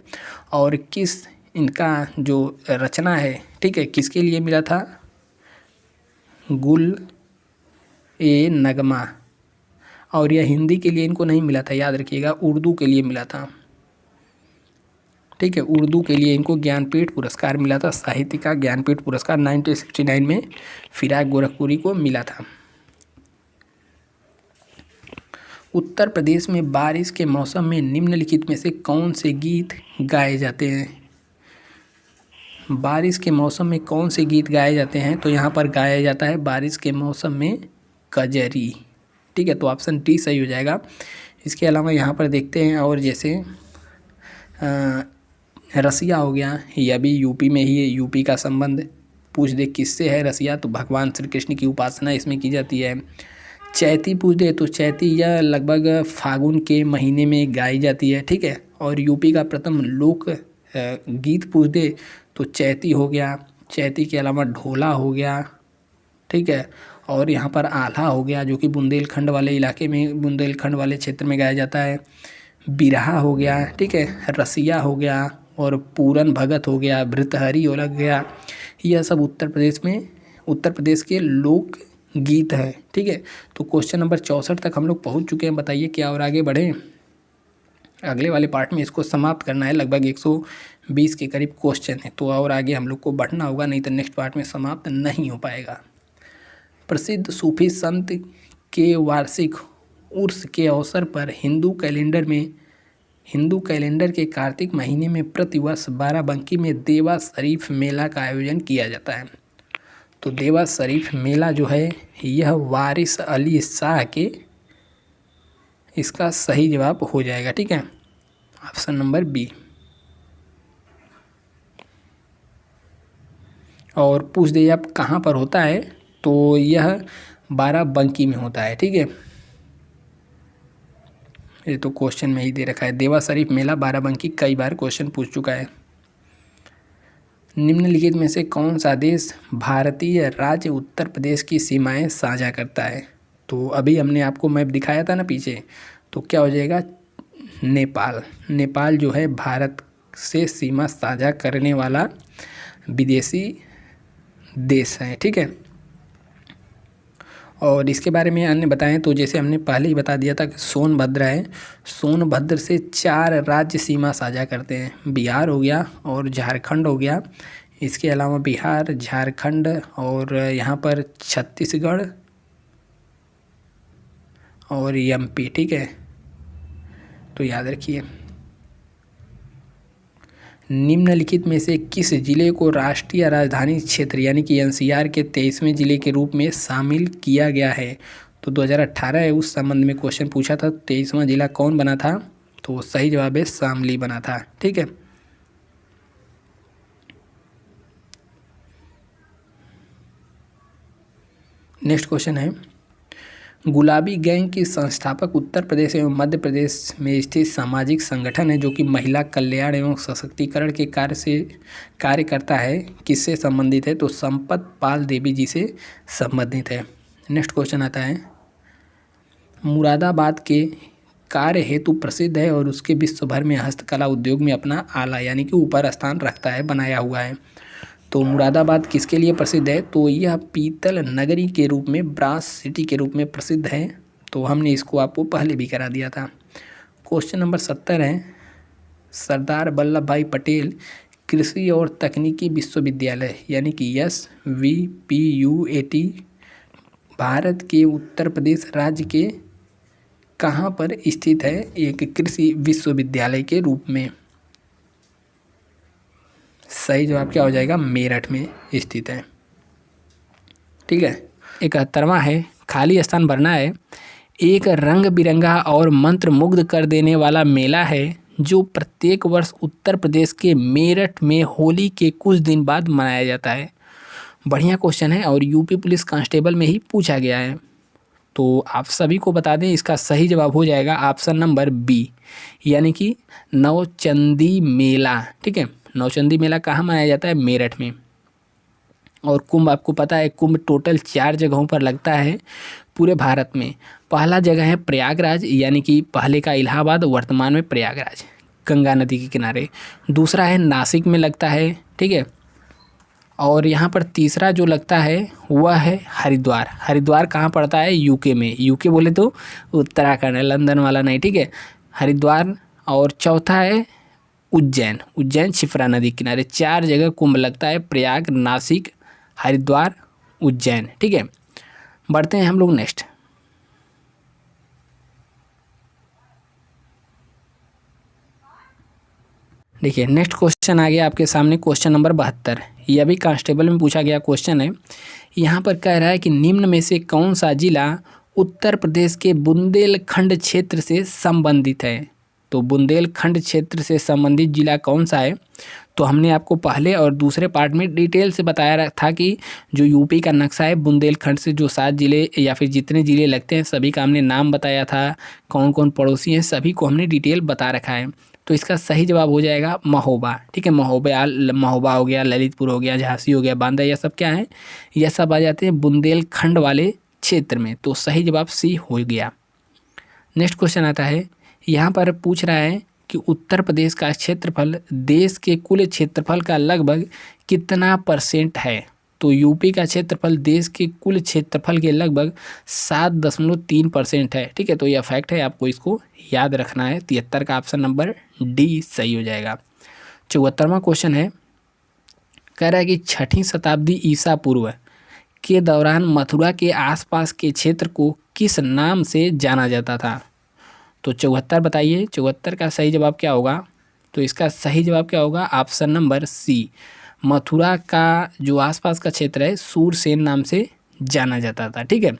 A: और किस इनका जो रचना है, ठीक है, किसके लिए मिला था? गुल ए नगमा। और यह हिंदी के लिए इनको नहीं मिला था, याद रखिएगा, उर्दू के लिए मिला था। ठीक है, उर्दू के लिए इनको ज्ञानपीठ पुरस्कार मिला था। साहित्य का ज्ञानपीठ पुरस्कार 1969 में फिराक गोरखपुरी को मिला था। उत्तर प्रदेश में बारिश के मौसम में निम्नलिखित में से कौन से गीत गाए जाते हैं? बारिश के मौसम में कौन से गीत गाए जाते हैं? तो यहाँ पर गाया जाता है बारिश के मौसम में कजरी। ठीक है, तो ऑप्शन डी सही हो जाएगा। इसके अलावा यहाँ पर देखते हैं, और जैसे रसिया हो गया, यह भी यूपी में ही है। यूपी का संबंध पूछ दे किससे है रसिया, तो भगवान श्री कृष्ण की उपासना इसमें की जाती है। चैती पूछ दे तो चैती यह लगभग फागुन के महीने में गाई जाती है। ठीक है, और यूपी का प्रथम लोक गीत पूछ दे तो चैती हो गया। चैती के अलावा ढोला हो गया। ठीक है, और यहाँ पर आल्हा हो गया जो कि बुंदेलखंड वाले इलाके में, बुंदेलखंड वाले क्षेत्र में गाया जाता है। बिरहा हो गया, ठीक है, रसिया हो गया, और पूरन भगत हो गया, भृतहरि हो लग गया। यह सब उत्तर प्रदेश के लोक गीत है। ठीक है, तो क्वेश्चन नंबर 64 तक हम लोग पहुँच चुके हैं। बताइए क्या और आगे बढ़ें? अगले वाले पार्ट में इसको समाप्त करना है। लगभग 120 के करीब क्वेश्चन है, तो और आगे हम लोग को बढ़ना होगा, नहीं तो नेक्स्ट पार्ट में समाप्त नहीं हो पाएगा। प्रसिद्ध सूफी संत के वार्षिक उर्स के अवसर पर हिंदू कैलेंडर के कार्तिक महीने में प्रतिवर्ष बाराबंकी में देवा शरीफ मेला का आयोजन किया जाता है। तो देवा शरीफ मेला जो है यह वारिस अली शाह के, इसका सही जवाब हो जाएगा। ठीक है, ऑप्शन नंबर बी। और पूछ दे आप कहाँ पर होता है, तो यह बाराबंकी में होता है। ठीक है, ये तो क्वेश्चन में ही दे रखा है, देवा शरीफ मेला बाराबंकी, कई बार क्वेश्चन पूछ चुका है। निम्नलिखित में से कौन सा देश भारतीय राज्य उत्तर प्रदेश की सीमाएं साझा करता है? तो अभी हमने आपको मैप दिखाया था ना पीछे, तो क्या हो जाएगा? नेपाल। नेपाल जो है भारत से सीमा साझा करने वाला विदेशी देश है। ठीक है, और इसके बारे में अन्य बताएं तो जैसे हमने पहले ही बता दिया था कि सोनभद्र है। सोनभद्र से 4 राज्य सीमा साझा करते हैं, बिहार हो गया और झारखंड हो गया। इसके अलावा बिहार, झारखंड और यहाँ पर छत्तीसगढ़ और एमपी। ठीक है, तो याद रखिए। निम्नलिखित में से किस जिले को राष्ट्रीय राजधानी क्षेत्र यानी कि एनसीआर के 23वें जिले के रूप में शामिल किया गया है? तो 2018 है, उस संबंध में क्वेश्चन पूछा था। 23वां जिला कौन बना था? तो सही जवाब है शामली बना था। ठीक है, नेक्स्ट क्वेश्चन है, गुलाबी गैंग की संस्थापक उत्तर प्रदेश एवं मध्य प्रदेश में स्थित सामाजिक संगठन है जो कि महिला कल्याण एवं सशक्तिकरण के कार्य करता है, किससे संबंधित है? तो संपत पाल देवी जी से संबंधित है। नेक्स्ट क्वेश्चन आता है, मुरादाबाद के कार्य हेतु प्रसिद्ध है और उसके विश्व भर में हस्तकला उद्योग में अपना आला यानी कि ऊपर स्थान रखता है, बनाया हुआ है। तो मुरादाबाद किसके लिए प्रसिद्ध है? तो यह पीतल नगरी के रूप में, ब्रास सिटी के रूप में प्रसिद्ध है। तो हमने इसको आपको पहले भी करा दिया था। क्वेश्चन नंबर 70 है, सरदार वल्लभ भाई पटेल कृषि और तकनीकी विश्वविद्यालय यानी कि SVPUAT भारत के उत्तर प्रदेश राज्य के कहाँ पर स्थित है एक कृषि विश्वविद्यालय के रूप में? सही जवाब क्या हो जाएगा? मेरठ में स्थित है। ठीक है। 71वां है, खाली स्थान भरना है। एक रंग बिरंगा और मंत्र मुग्ध कर देने वाला मेला है जो प्रत्येक वर्ष उत्तर प्रदेश के मेरठ में होली के कुछ दिन बाद मनाया जाता है। बढ़िया क्वेश्चन है और यूपी पुलिस कांस्टेबल में ही पूछा गया है। तो आप सभी को बता दें, इसका सही जवाब हो जाएगा ऑप्शन नंबर बी, यानी कि नौचंदी मेला। ठीक है, नौचंदी मेला कहाँ मनाया जाता है? मेरठ में। और कुंभ आपको पता है, कुंभ टोटल 4 जगहों पर लगता है पूरे भारत में। पहला जगह है प्रयागराज, यानी कि पहले का इलाहाबाद, वर्तमान में प्रयागराज, गंगा नदी के किनारे। दूसरा है नासिक में लगता है। ठीक है, और यहाँ पर तीसरा जो लगता है वह है हरिद्वार। हरिद्वार कहाँ पड़ता है? यूके में। यूके बोले तो उत्तराखंड है, लंदन वाला नहीं। ठीक है, हरिद्वार। और चौथा है उज्जैन। उज्जैन शिप्रा नदी किनारे। 4 जगह कुंभ लगता है, प्रयाग, नासिक, हरिद्वार, उज्जैन। ठीक है, बढ़ते हैं हम लोग नेक्स्ट। देखिए नेक्स्ट क्वेश्चन आ गया आपके सामने, क्वेश्चन नंबर 72। यह भी कांस्टेबल में पूछा गया क्वेश्चन है। यहाँ पर कह रहा है कि निम्न में से कौन सा जिला उत्तर प्रदेश के बुंदेलखंड क्षेत्र से संबंधित है? तो बुंदेलखंड क्षेत्र से संबंधित जिला कौन सा है? तो हमने आपको पहले और दूसरे पार्ट में डिटेल से बताया था कि जो यूपी का नक्शा है, बुंदेलखंड से जो 7 जिले या फिर जितने जिले लगते हैं सभी का हमने नाम बताया था, कौन कौन पड़ोसी हैं सभी को हमने डिटेल बता रखा है। तो इसका सही जवाब हो जाएगा महोबा। ठीक है, महोबा हो गया, ललितपुर हो गया, झांसी हो गया, बांदा, यह सब क्या है? यह सब आ जाते हैं बुंदेलखंड वाले क्षेत्र में। तो सही जवाब सी हो गया। नेक्स्ट क्वेश्चन आता है, यहाँ पर पूछ रहा है कि उत्तर प्रदेश का क्षेत्रफल देश के कुल क्षेत्रफल का लगभग कितना % है? तो यूपी का क्षेत्रफल देश के कुल क्षेत्रफल के लगभग 7.3% है। ठीक है, तो यह फैक्ट है, आपको इसको याद रखना है। 73 का ऑप्शन नंबर डी सही हो जाएगा। 74वां क्वेश्चन है, कह रहा है कि 6वीं शताब्दी ईसा पूर्व के दौरान मथुरा के आसपास के क्षेत्र को किस नाम से जाना जाता था? तो 74 बताइए, 74 का सही जवाब क्या होगा? तो इसका सही जवाब क्या होगा? ऑप्शन नंबर सी, मथुरा का जो आसपास का क्षेत्र है सूरसेन नाम से जाना जाता था। ठीक है,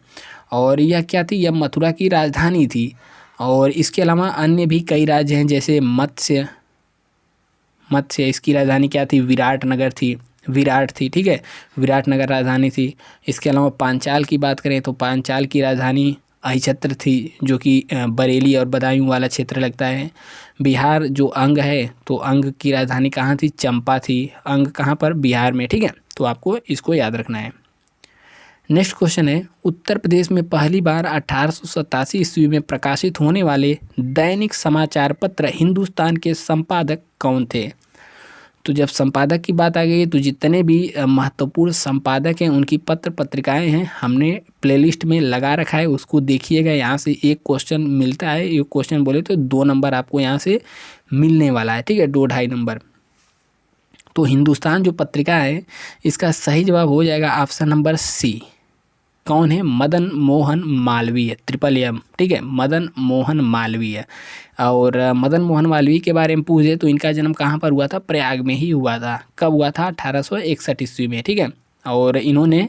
A: और यह क्या थी? यह मथुरा की राजधानी थी। और इसके अलावा अन्य भी कई राज्य हैं, जैसे मत्स्य इसकी राजधानी क्या थी? विराट थी। ठीक है, विराटनगर राजधानी थी। इसके अलावा पांचाल की बात करें तो पांचाल की राजधानी अहिछत्र थी, जो कि बरेली और बदायूं वाला क्षेत्र लगता है। बिहार जो अंग है, तो अंग की राजधानी कहाँ थी? चंपा थी। अंग कहाँ पर? बिहार में। ठीक है, तो आपको इसको याद रखना है। नेक्स्ट क्वेश्चन है, उत्तर प्रदेश में पहली बार 1887 ईस्वी में प्रकाशित होने वाले दैनिक समाचार पत्र हिंदुस्तान के संपादक कौन थे? तो जब संपादक की बात आ गई तो जितने भी महत्वपूर्ण संपादक हैं उनकी पत्र पत्रिकाएं हैं हमने प्लेलिस्ट में लगा रखा है, उसको देखिएगा। यहाँ से एक क्वेश्चन मिलता है, एक क्वेश्चन बोले तो 2 नंबर आपको यहाँ से मिलने वाला है। ठीक है, 2-2.5 नंबर। तो हिंदुस्तान जो पत्रिका है इसका सही जवाब हो जाएगा ऑप्शन नंबर सी। कौन है? मदन मोहन मालवीय, MMM। ठीक है, मदन मोहन मालवीय। और मदन मोहन मालवीय के बारे में पूछे तो इनका जन्म कहाँ पर हुआ था? प्रयाग में ही हुआ था। कब हुआ था? 1861 ईस्वी में। ठीक है, और इन्होंने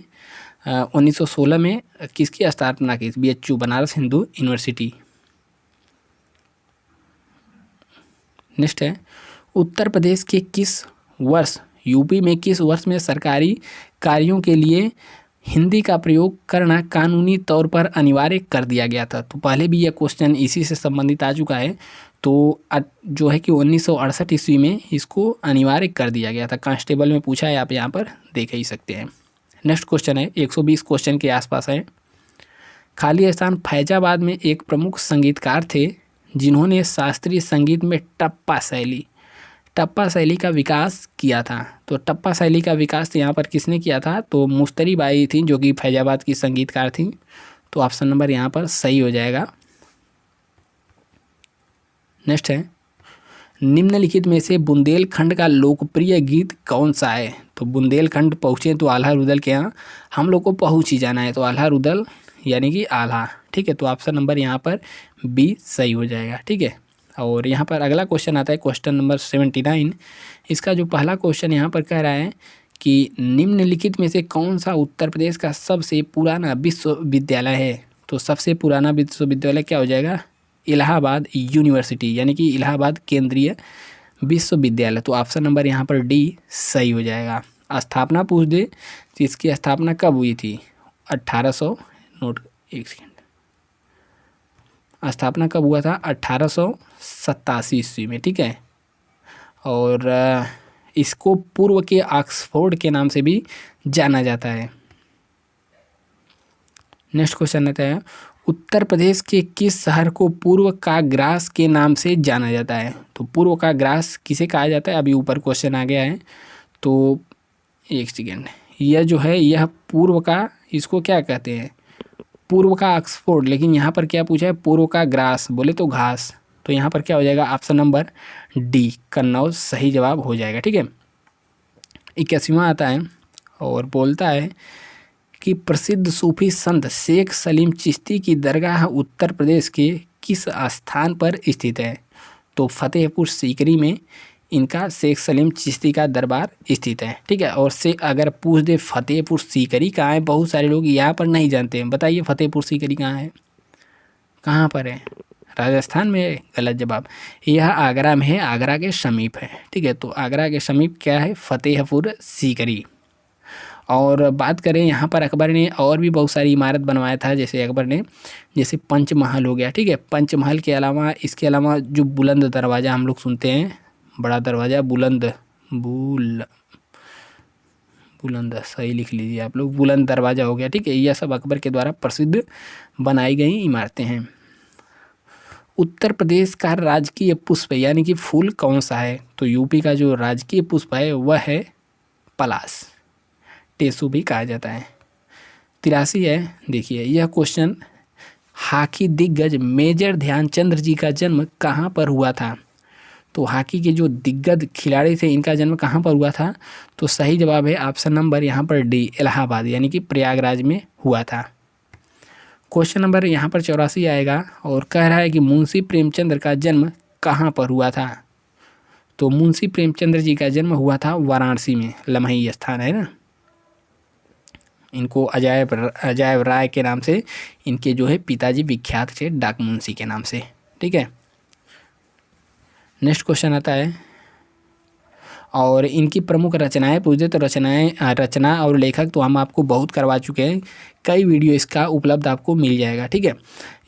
A: 1916 में किसकी स्थापना की? BHU, Banaras Hindu university. Next है, उत्तर प्रदेश के किस वर्ष, यूपी में किस वर्ष में सरकारी कार्यों के लिए हिंदी का प्रयोग करना कानूनी तौर पर अनिवार्य कर दिया गया था? तो पहले भी यह क्वेश्चन इसी से संबंधित आ चुका है। तो जो है कि 1968 ईस्वी में इसको अनिवार्य कर दिया गया था। कांस्टेबल में पूछा है, आप यहाँ पर देख ही सकते हैं। नेक्स्ट क्वेश्चन है, 120 क्वेश्चन के आसपास है। खाली स्थान फैजाबाद में एक प्रमुख संगीतकार थे जिन्होंने शास्त्रीय संगीत में टप्पा शैली का विकास किया था। तो टप्पा शैली का विकास यहाँ पर किसने किया था? तो मुस्तरी बाई थी, जो कि फैजाबाद की संगीतकार थी। तो ऑप्शन नंबर यहाँ पर सही हो जाएगा। नेक्स्ट है, निम्नलिखित में से बुंदेलखंड का लोकप्रिय गीत कौन सा है? तो बुंदेलखंड पहुँचे तो आल्हा रुदल के यहाँ हम लोग को पहुँच ही जाना है, तो आल्हा रुदल यानी कि आल्हा। ठीक है, तो ऑप्शन नंबर यहाँ पर बी सही हो जाएगा। ठीक है, और यहाँ पर अगला क्वेश्चन आता है क्वेश्चन नंबर 79। इसका जो पहला क्वेश्चन यहाँ पर कह रहा है कि निम्नलिखित में से कौन सा उत्तर प्रदेश का सबसे पुराना विश्वविद्यालय है? तो सबसे पुराना विश्वविद्यालय क्या हो जाएगा? इलाहाबाद यूनिवर्सिटी यानी कि इलाहाबाद केंद्रीय विश्वविद्यालय। तो ऑप्शन नंबर यहाँ पर डी सही हो जाएगा। स्थापना पूछ दे तो इसकी स्थापना कब हुई थी? 1800 नोट, एक सेकेंड, स्थापना कब हुआ था? 1887 ईस्वी में। ठीक है, और इसको पूर्व के ऑक्सफोर्ड के नाम से भी जाना जाता है। नेक्स्ट क्वेश्चन आता है उत्तर प्रदेश के किस शहर को पूर्व का ग्रास के नाम से जाना जाता है? तो पूर्व का ग्रास किसे कहा जाता है? अभी ऊपर क्वेश्चन आ गया है, तो एक सेकेंड, यह जो है यह पूर्व का, इसको क्या कहते हैं? पूर्व का ऑक्सफोर्ड, लेकिन यहाँ पर क्या पूछा है? पूर्व का ग्रास, बोले तो घास। तो यहाँ पर क्या हो जाएगा? ऑप्शन नंबर डी कन्नौज सही जवाब हो जाएगा। ठीक है, 81वां आता है और बोलता है कि प्रसिद्ध सूफी संत शेख सलीम चिश्ती की दरगाह उत्तर प्रदेश के किस स्थान पर स्थित है? तो फतेहपुर सीकरी में इनका शेख सलीम चिश्ती का दरबार स्थित है। ठीक है, और से अगर पूछ दे फतेहपुर सीकरी कहाँ है, बहुत सारे लोग यहाँ पर नहीं जानते हैं, बताइए फतेहपुर सीकरी कहाँ है? कहाँ पर है? राजस्थान में है? गलत जवाब। यह आगरा में है, आगरा के समीप है। ठीक है, तो आगरा के समीप क्या है? फतेहपुर सीकरी। और बात करें यहाँ पर अकबर ने और भी बहुत सारी इमारत बनवाया था, जैसे अकबर ने जैसे पंचमहल हो गया। ठीक है, पंचमहल के अलावा इसके अलावा जो बुलंद दरवाज़ा हम लोग सुनते हैं, बड़ा दरवाज़ा, बुलंद सही लिख लीजिए आप लोग, बुलंद दरवाज़ा हो गया। ठीक है, यह सब अकबर के द्वारा प्रसिद्ध बनाई गई इमारतें हैं। उत्तर प्रदेश का राजकीय पुष्प यानी कि फूल कौन सा है? तो यूपी का जो राजकीय पुष्प है वह है पलाश, टेसू भी कहा जाता है। 83 है, देखिए यह क्वेश्चन, हॉकी दिग्गज मेजर ध्यानचंद जी का जन्म कहाँ पर हुआ था? तो हॉकी के जो दिग्गज खिलाड़ी थे इनका जन्म कहाँ पर हुआ था? तो सही जवाब है ऑप्शन नंबर यहाँ पर डी इलाहाबाद यानी कि प्रयागराज में हुआ था। क्वेश्चन नंबर यहाँ पर 84 आएगा और कह रहा है कि मुंशी प्रेमचंद्र का जन्म कहाँ पर हुआ था? तो मुंशी प्रेमचंद्र जी का जन्म हुआ था वाराणसी में, लम्ही स्थान है ना। इनको अजायब राय के नाम से इनके जो है पिताजी विख्यात थे, डाक मुंशी के नाम से। ठीक है, नेक्स्ट क्वेश्चन आता है और इनकी प्रमुख रचनाएं पूछे तो रचना और लेखक तो हम आपको बहुत करवा चुके हैं, कई वीडियो इसका उपलब्ध आपको मिल जाएगा। ठीक है,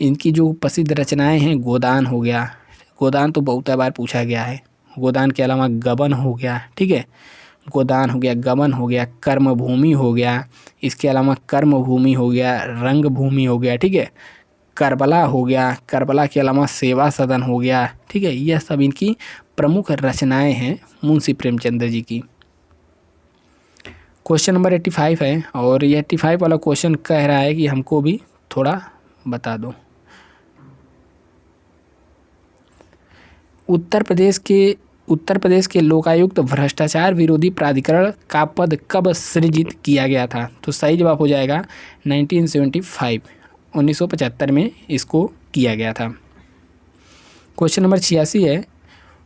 A: इनकी जो प्रसिद्ध रचनाएं हैं, गोदान हो गया, गोदान तो बहुत बार पूछा गया है, गोदान के अलावा गबन हो गया। ठीक है, गोदान हो गया, गमन हो गया, कर्मभूमि हो गया, इसके अलावा कर्मभूमि हो गया, रंग भूमि हो गया। ठीक है, करबला हो गया, करबला के अलावा सेवा सदन हो गया। ठीक है, यह सब इनकी प्रमुख रचनाएं हैं मुंशी प्रेमचंद्र जी की। क्वेश्चन नंबर 85 है और ये 85 वाला क्वेश्चन कह रहा है कि हमको भी थोड़ा बता दो। उत्तर प्रदेश के लोकायुक्त भ्रष्टाचार विरोधी प्राधिकरण का पद कब सृजित किया गया था? तो सही जवाब हो जाएगा 1975, 1975 में इसको किया गया था। क्वेश्चन नंबर 86 है,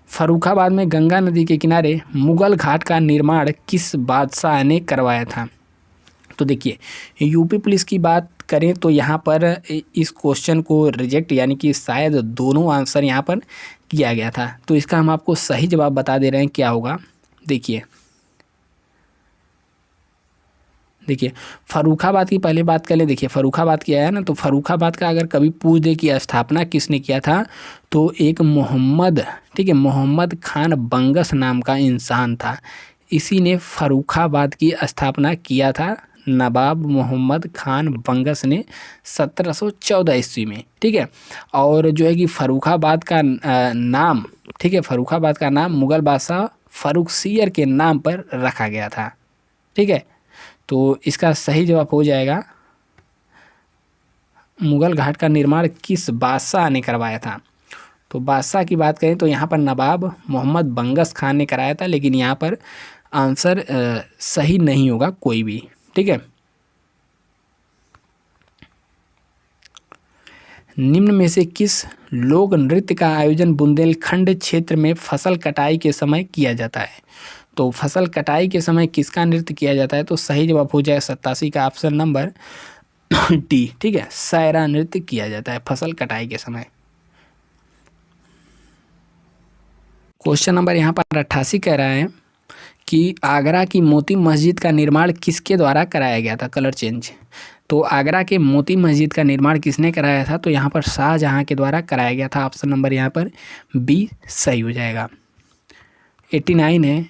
A: फर्रुखाबाद में गंगा नदी के किनारे मुगल घाट का निर्माण किस बादशाह ने करवाया था? तो देखिए, यूपी पुलिस की बात करें तो यहाँ पर इस क्वेश्चन को रिजेक्ट यानी कि शायद दोनों आंसर यहाँ पर किया गया था, तो इसका हम आपको सही जवाब बता दे रहे हैं क्या होगा। देखिए फर्रुखाबाद की पहले बात कर लें। देखिए फर्रुखाबाद की आया ना, तो फर्रुखाबाद का अगर कभी पूछ दे कि स्थापना किसने किया था, तो एक मोहम्मद, ठीक है, मोहम्मद खान बंगस नाम का इंसान था, इसी ने फर्रुखाबाद की स्थापना किया था, नवाब मोहम्मद खान बंगस ने 1714 ईस्वी में। ठीक है, और जो है कि फर्रुखाबाद का नाम, ठीक है, फर्रुखाबाद का नाम मुगल बादशाह फर्रुखसियर के नाम पर रखा गया था। ठीक है, तो इसका सही जवाब हो जाएगा मुगल घाट का निर्माण किस बादशाह ने करवाया था? तो बादशाह की बात करें तो यहाँ पर नवाब मोहम्मद बंगस खान ने कराया था, लेकिन यहाँ पर आंसर सही नहीं होगा कोई भी। ठीक है, निम्न में से किस लोक नृत्य का आयोजन बुंदेलखंड क्षेत्र में फसल कटाई के समय किया जाता है? तो फसल कटाई के समय किसका नृत्य किया जाता है? तो सही जवाब हो जाए 87 का ऑप्शन नंबर डी। ठीक है, सायरा नृत्य किया जाता है फसल कटाई के समय। क्वेश्चन नंबर यहाँ पर 88 कह रहा है कि आगरा की मोती मस्जिद का निर्माण किसके द्वारा कराया गया था? Colour change. तो आगरा के मोती मस्जिद का निर्माण किसने कराया था? तो यहाँ पर शाहजहाँ के द्वारा कराया गया था। ऑप्शन नंबर यहाँ पर बी सही हो जाएगा। 89 है,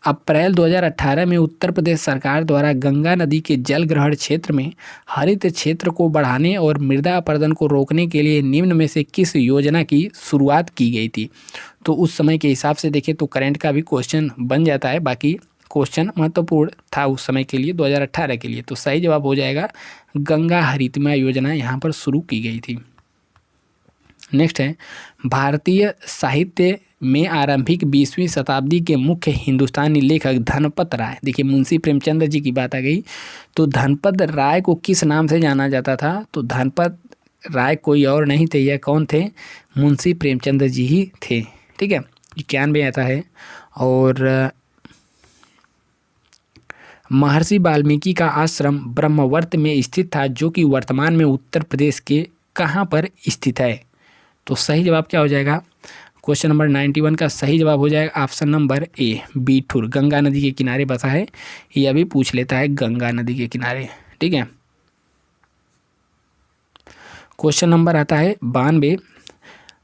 A: अप्रैल 2018 में उत्तर प्रदेश सरकार द्वारा गंगा नदी के जल ग्रहण क्षेत्र में हरित क्षेत्र को बढ़ाने और मृदा अपरदन को रोकने के लिए निम्न में से किस योजना की शुरुआत की गई थी? तो उस समय के हिसाब से देखें तो करंट का भी क्वेश्चन बन जाता है, बाकी क्वेश्चन महत्वपूर्ण था उस समय के लिए 2018 के लिए। तो सही जवाब हो जाएगा गंगा हरितमय योजना यहाँ पर शुरू की गई थी। नेक्स्ट है, भारतीय साहित्य में आरंभिक 20वीं शताब्दी के मुख्य हिंदुस्तानी लेखक धनपत राय। देखिए मुंशी प्रेमचंद जी की बात आ गई, तो धनपत राय को किस नाम से जाना जाता था? तो धनपत राय कोई और नहीं थे, यह कौन थे? मुंशी प्रेमचंद जी ही थे। ठीक है, 91 आता है। और महर्षि वाल्मीकि का आश्रम ब्रह्मवर्त में स्थित था, जो कि वर्तमान में उत्तर प्रदेश के कहाँ पर स्थित है? तो सही जवाब क्या हो जाएगा? क्वेश्चन नंबर 91 का सही जवाब हो जाएगा ऑप्शन नंबर ए बीठुर। गंगा नदी के किनारे बसा है, यह भी पूछ लेता है गंगा नदी के किनारे। ठीक है, क्वेश्चन नंबर आता है 92,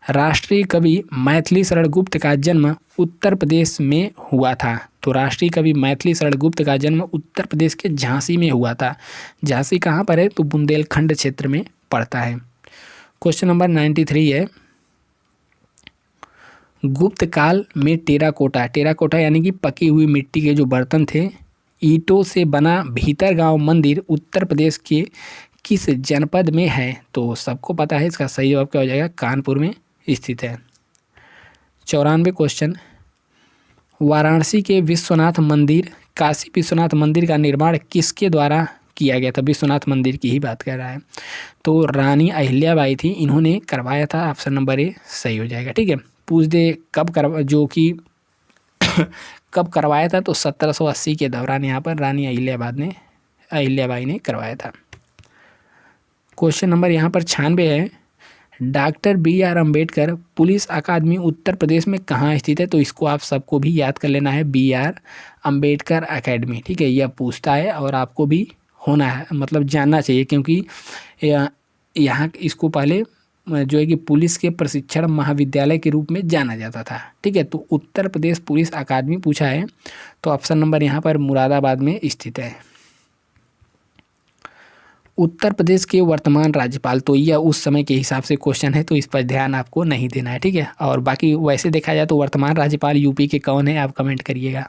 A: राष्ट्रीय कवि मैथिली शरण गुप्त का जन्म उत्तर प्रदेश में हुआ था। तो राष्ट्रीय कवि मैथिली शरण गुप्त का जन्म उत्तर प्रदेश के झांसी में हुआ था। झांसी कहाँ पर है? तो बुंदेलखंड क्षेत्र में पड़ता है। क्वेश्चन नंबर 93 है, गुप्त काल में टेराकोटा, टेराकोटा यानी कि पकी हुई मिट्टी के जो बर्तन थे, ईंटों से बना भीतरगांव मंदिर उत्तर प्रदेश के किस जनपद में है? तो सबको पता है, इसका सही जवाब क्या हो जाएगा? कानपुर में स्थित है। 94 क्वेश्चन, वाराणसी के विश्वनाथ मंदिर, काशी विश्वनाथ मंदिर का निर्माण किसके द्वारा किया गया था? विश्वनाथ मंदिर की ही बात कर रहा है। तो रानी अहिल्याबाई थी, इन्होंने करवाया था। ऑप्शन नंबर ए सही हो जाएगा। ठीक है, पूछ दे कब जो कि कब करवाया था? तो 1780 के दौरान यहाँ पर रानी अहिल्याबाई ने करवाया था। क्वेश्चन नंबर यहाँ पर 96 है, डॉक्टर BR अम्बेडकर पुलिस अकादमी उत्तर प्रदेश में कहाँ स्थित है? तो इसको आप सबको भी याद कर लेना है, BR अम्बेडकर अकेडमी। ठीक है, यह पूछता है और आपको भी होना है, मतलब जानना चाहिए, क्योंकि यहाँ इसको पहले जो है कि पुलिस के प्रशिक्षण महाविद्यालय के रूप में जाना जाता था। ठीक है, तो उत्तर प्रदेश पुलिस अकादमी पूछा है, तो ऑप्शन नंबर यहाँ पर मुरादाबाद में स्थित है। उत्तर प्रदेश के वर्तमान राज्यपाल, तो यह उस समय के हिसाब से क्वेश्चन है, तो इस पर ध्यान आपको नहीं देना है। ठीक है, और बाकी वैसे देखा जाए तो वर्तमान राज्यपाल यूपी के कौन है, आप कमेंट करिएगा।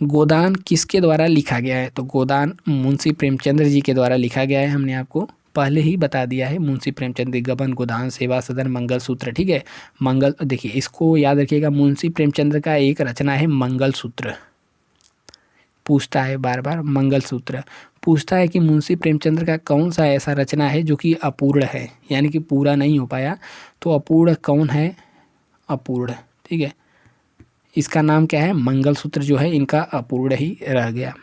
A: गोदान किसके द्वारा लिखा गया है? तो गोदान मुंशी प्रेमचंद्र जी के द्वारा लिखा गया है, हमने आपको पहले ही बता दिया है। मुंशी प्रेमचंद गबन, गोदान, सेवा सदन, मंगलसूत्र। ठीक है, देखिए इसको याद रखिएगा, मुंशी प्रेमचंद्र का एक रचना है मंगलसूत्र, पूछता है बार बार। मंगलसूत्र पूछता है कि मुंशी प्रेमचंद्र का कौन सा ऐसा रचना है जो कि अपूर्ण है, यानी कि पूरा नहीं हो पाया। तो अपूर्ण कौन है? अपूर्ण। ठीक है, इसका नाम क्या है? मंगलसूत्र जो है इनका अपूर्ण ही रह गया।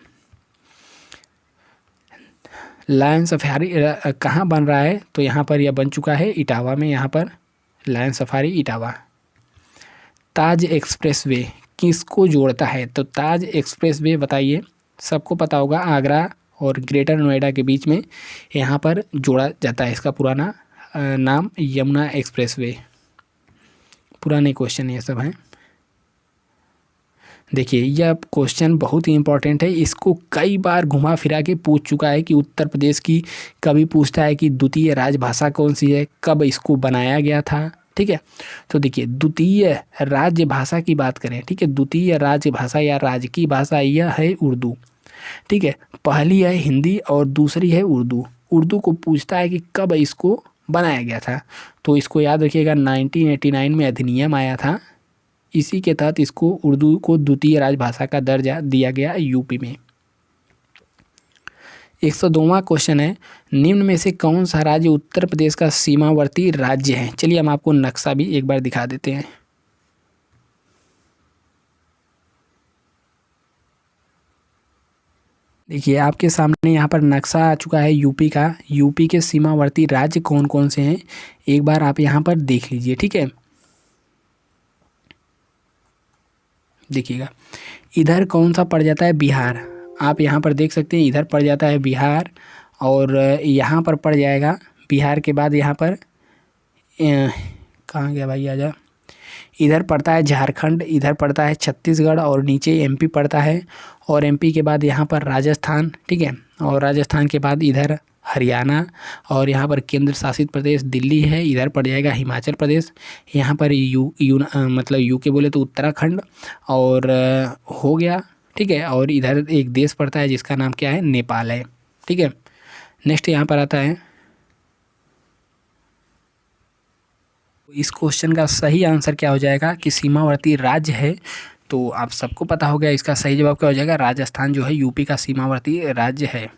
A: लायन सफारी कहाँ बन रहा है? तो यहाँ पर यह बन चुका है इटावा में, यहाँ पर लायन सफारी इटावा। ताज एक्सप्रेस वे किसको जोड़ता है? तो ताज एक्सप्रेस वे बताइए, सबको पता होगा, आगरा और ग्रेटर नोएडा के बीच में यहाँ पर जोड़ा जाता है। इसका पुराना नाम यमुना एक्सप्रेस वे। पुराने क्वेश्चन ये सब हैं। देखिए यह क्वेश्चन बहुत ही इंपॉर्टेंट है, इसको कई बार घुमा फिरा के पूछ चुका है कि उत्तर प्रदेश की, कभी पूछता है कि द्वितीय राजभाषा कौन सी है, कब इसको बनाया गया था। ठीक है, तो देखिए द्वितीय राजभाषा की बात करें, ठीक है, द्वितीय राजभाषा या राजकीय भाषा यह है उर्दू। ठीक है, पहली है हिंदी और दूसरी है उर्दू। उर्दू को पूछता है कि कब इसको बनाया गया था। तो इसको याद रखिएगा, 1989 में अधिनियम आया था, इसी के तहत इसको उर्दू को द्वितीय राजभाषा का दर्जा दिया गया यूपी में। 102वां क्वेश्चन है, निम्न में से कौन सा राज्य उत्तर प्रदेश का सीमावर्ती राज्य है? चलिए हम आपको नक्शा भी एक बार दिखा देते हैं। देखिए आपके सामने यहाँ पर नक्शा आ चुका है यूपी का। यूपी के सीमावर्ती राज्य कौन कौन से हैं एक बार आप यहाँ पर देख लीजिए, ठीक है। देखिएगा इधर कौन सा पड़ जाता है, बिहार। आप यहाँ पर देख सकते हैं इधर पड़ जाता है बिहार, और यहाँ पर पड़ जाएगा बिहार के बाद यहाँ पर कहाँ गया भाई, आजा, इधर पड़ता है झारखंड, इधर पड़ता है छत्तीसगढ़, और नीचे एमपी पड़ता है, और एमपी के बाद यहाँ पर राजस्थान, ठीक है, और राजस्थान के बाद इधर हरियाणा, और यहाँ पर केंद्र शासित प्रदेश दिल्ली है, इधर पड़ जाएगा हिमाचल प्रदेश, यहाँ पर मतलब यू के बोले तो उत्तराखंड, और हो गया, ठीक है। और इधर एक देश पड़ता है जिसका नाम क्या है, नेपाल है, ठीक है। नेक्स्ट यहाँ पर आता है, इस क्वेश्चन का सही आंसर क्या हो जाएगा कि सीमावर्ती राज्य है, तो आप सबको पता हो गया इसका सही जवाब क्या हो जाएगा, राजस्थान जो है यूपी का सीमावर्ती राज्य है।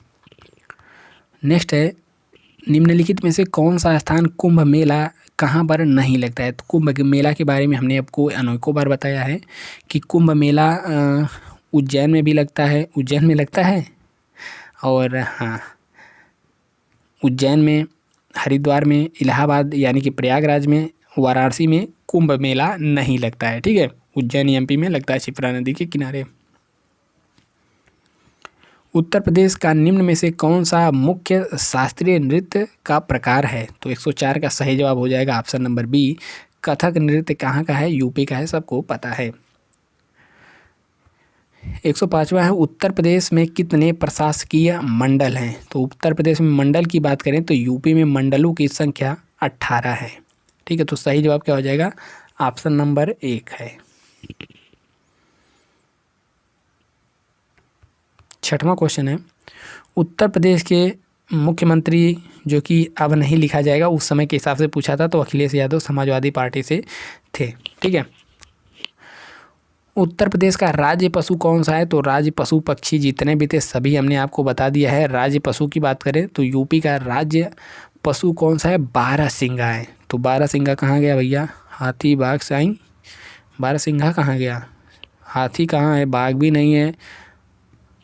A: नेक्स्ट है, निम्नलिखित में से कौन सा स्थान कुंभ मेला कहाँ पर नहीं लगता है? तो कुंभ मेला के बारे में हमने आपको अनेकों बार बताया है कि कुंभ मेला उज्जैन में भी लगता है, उज्जैन में लगता है, और हाँ उज्जैन में, हरिद्वार में, इलाहाबाद यानी कि प्रयागराज में, वाराणसी में कुंभ मेला नहीं लगता है, ठीक है। उज्जैन एमपी में लगता है शिप्रा नदी के किनारे। उत्तर प्रदेश का निम्न में से कौन सा मुख्य शास्त्रीय नृत्य का प्रकार है? तो 104 का सही जवाब हो जाएगा ऑप्शन नंबर बी, कथक नृत्य कहाँ का है, यूपी का है, सबको पता है। 105वां है, उत्तर प्रदेश में कितने प्रशासकीय मंडल हैं? तो उत्तर प्रदेश में मंडल की बात करें तो यूपी में मंडलों की संख्या 18 है, ठीक है। तो सही जवाब क्या हो जाएगा, ऑप्शन नंबर 1 है। 6वां क्वेश्चन है, उत्तर प्रदेश के मुख्यमंत्री, जो कि अब नहीं लिखा जाएगा, उस समय के हिसाब से पूछा था तो अखिलेश यादव समाजवादी पार्टी से थे, ठीक है। उत्तर प्रदेश का राज्य पशु कौन सा है? तो राज्य पशु पक्षी जितने भी थे सभी हमने आपको बता दिया है। राज्य पशु की बात करें तो यूपी का राज्य पशु कौन सा है, बारहसिंगा है। तो बारहसिंगा कहाँ गया भैया, हाथी बाघ साईं, बारहसिंगा कहाँ गया, हाथी कहाँ है, बाघ भी नहीं है।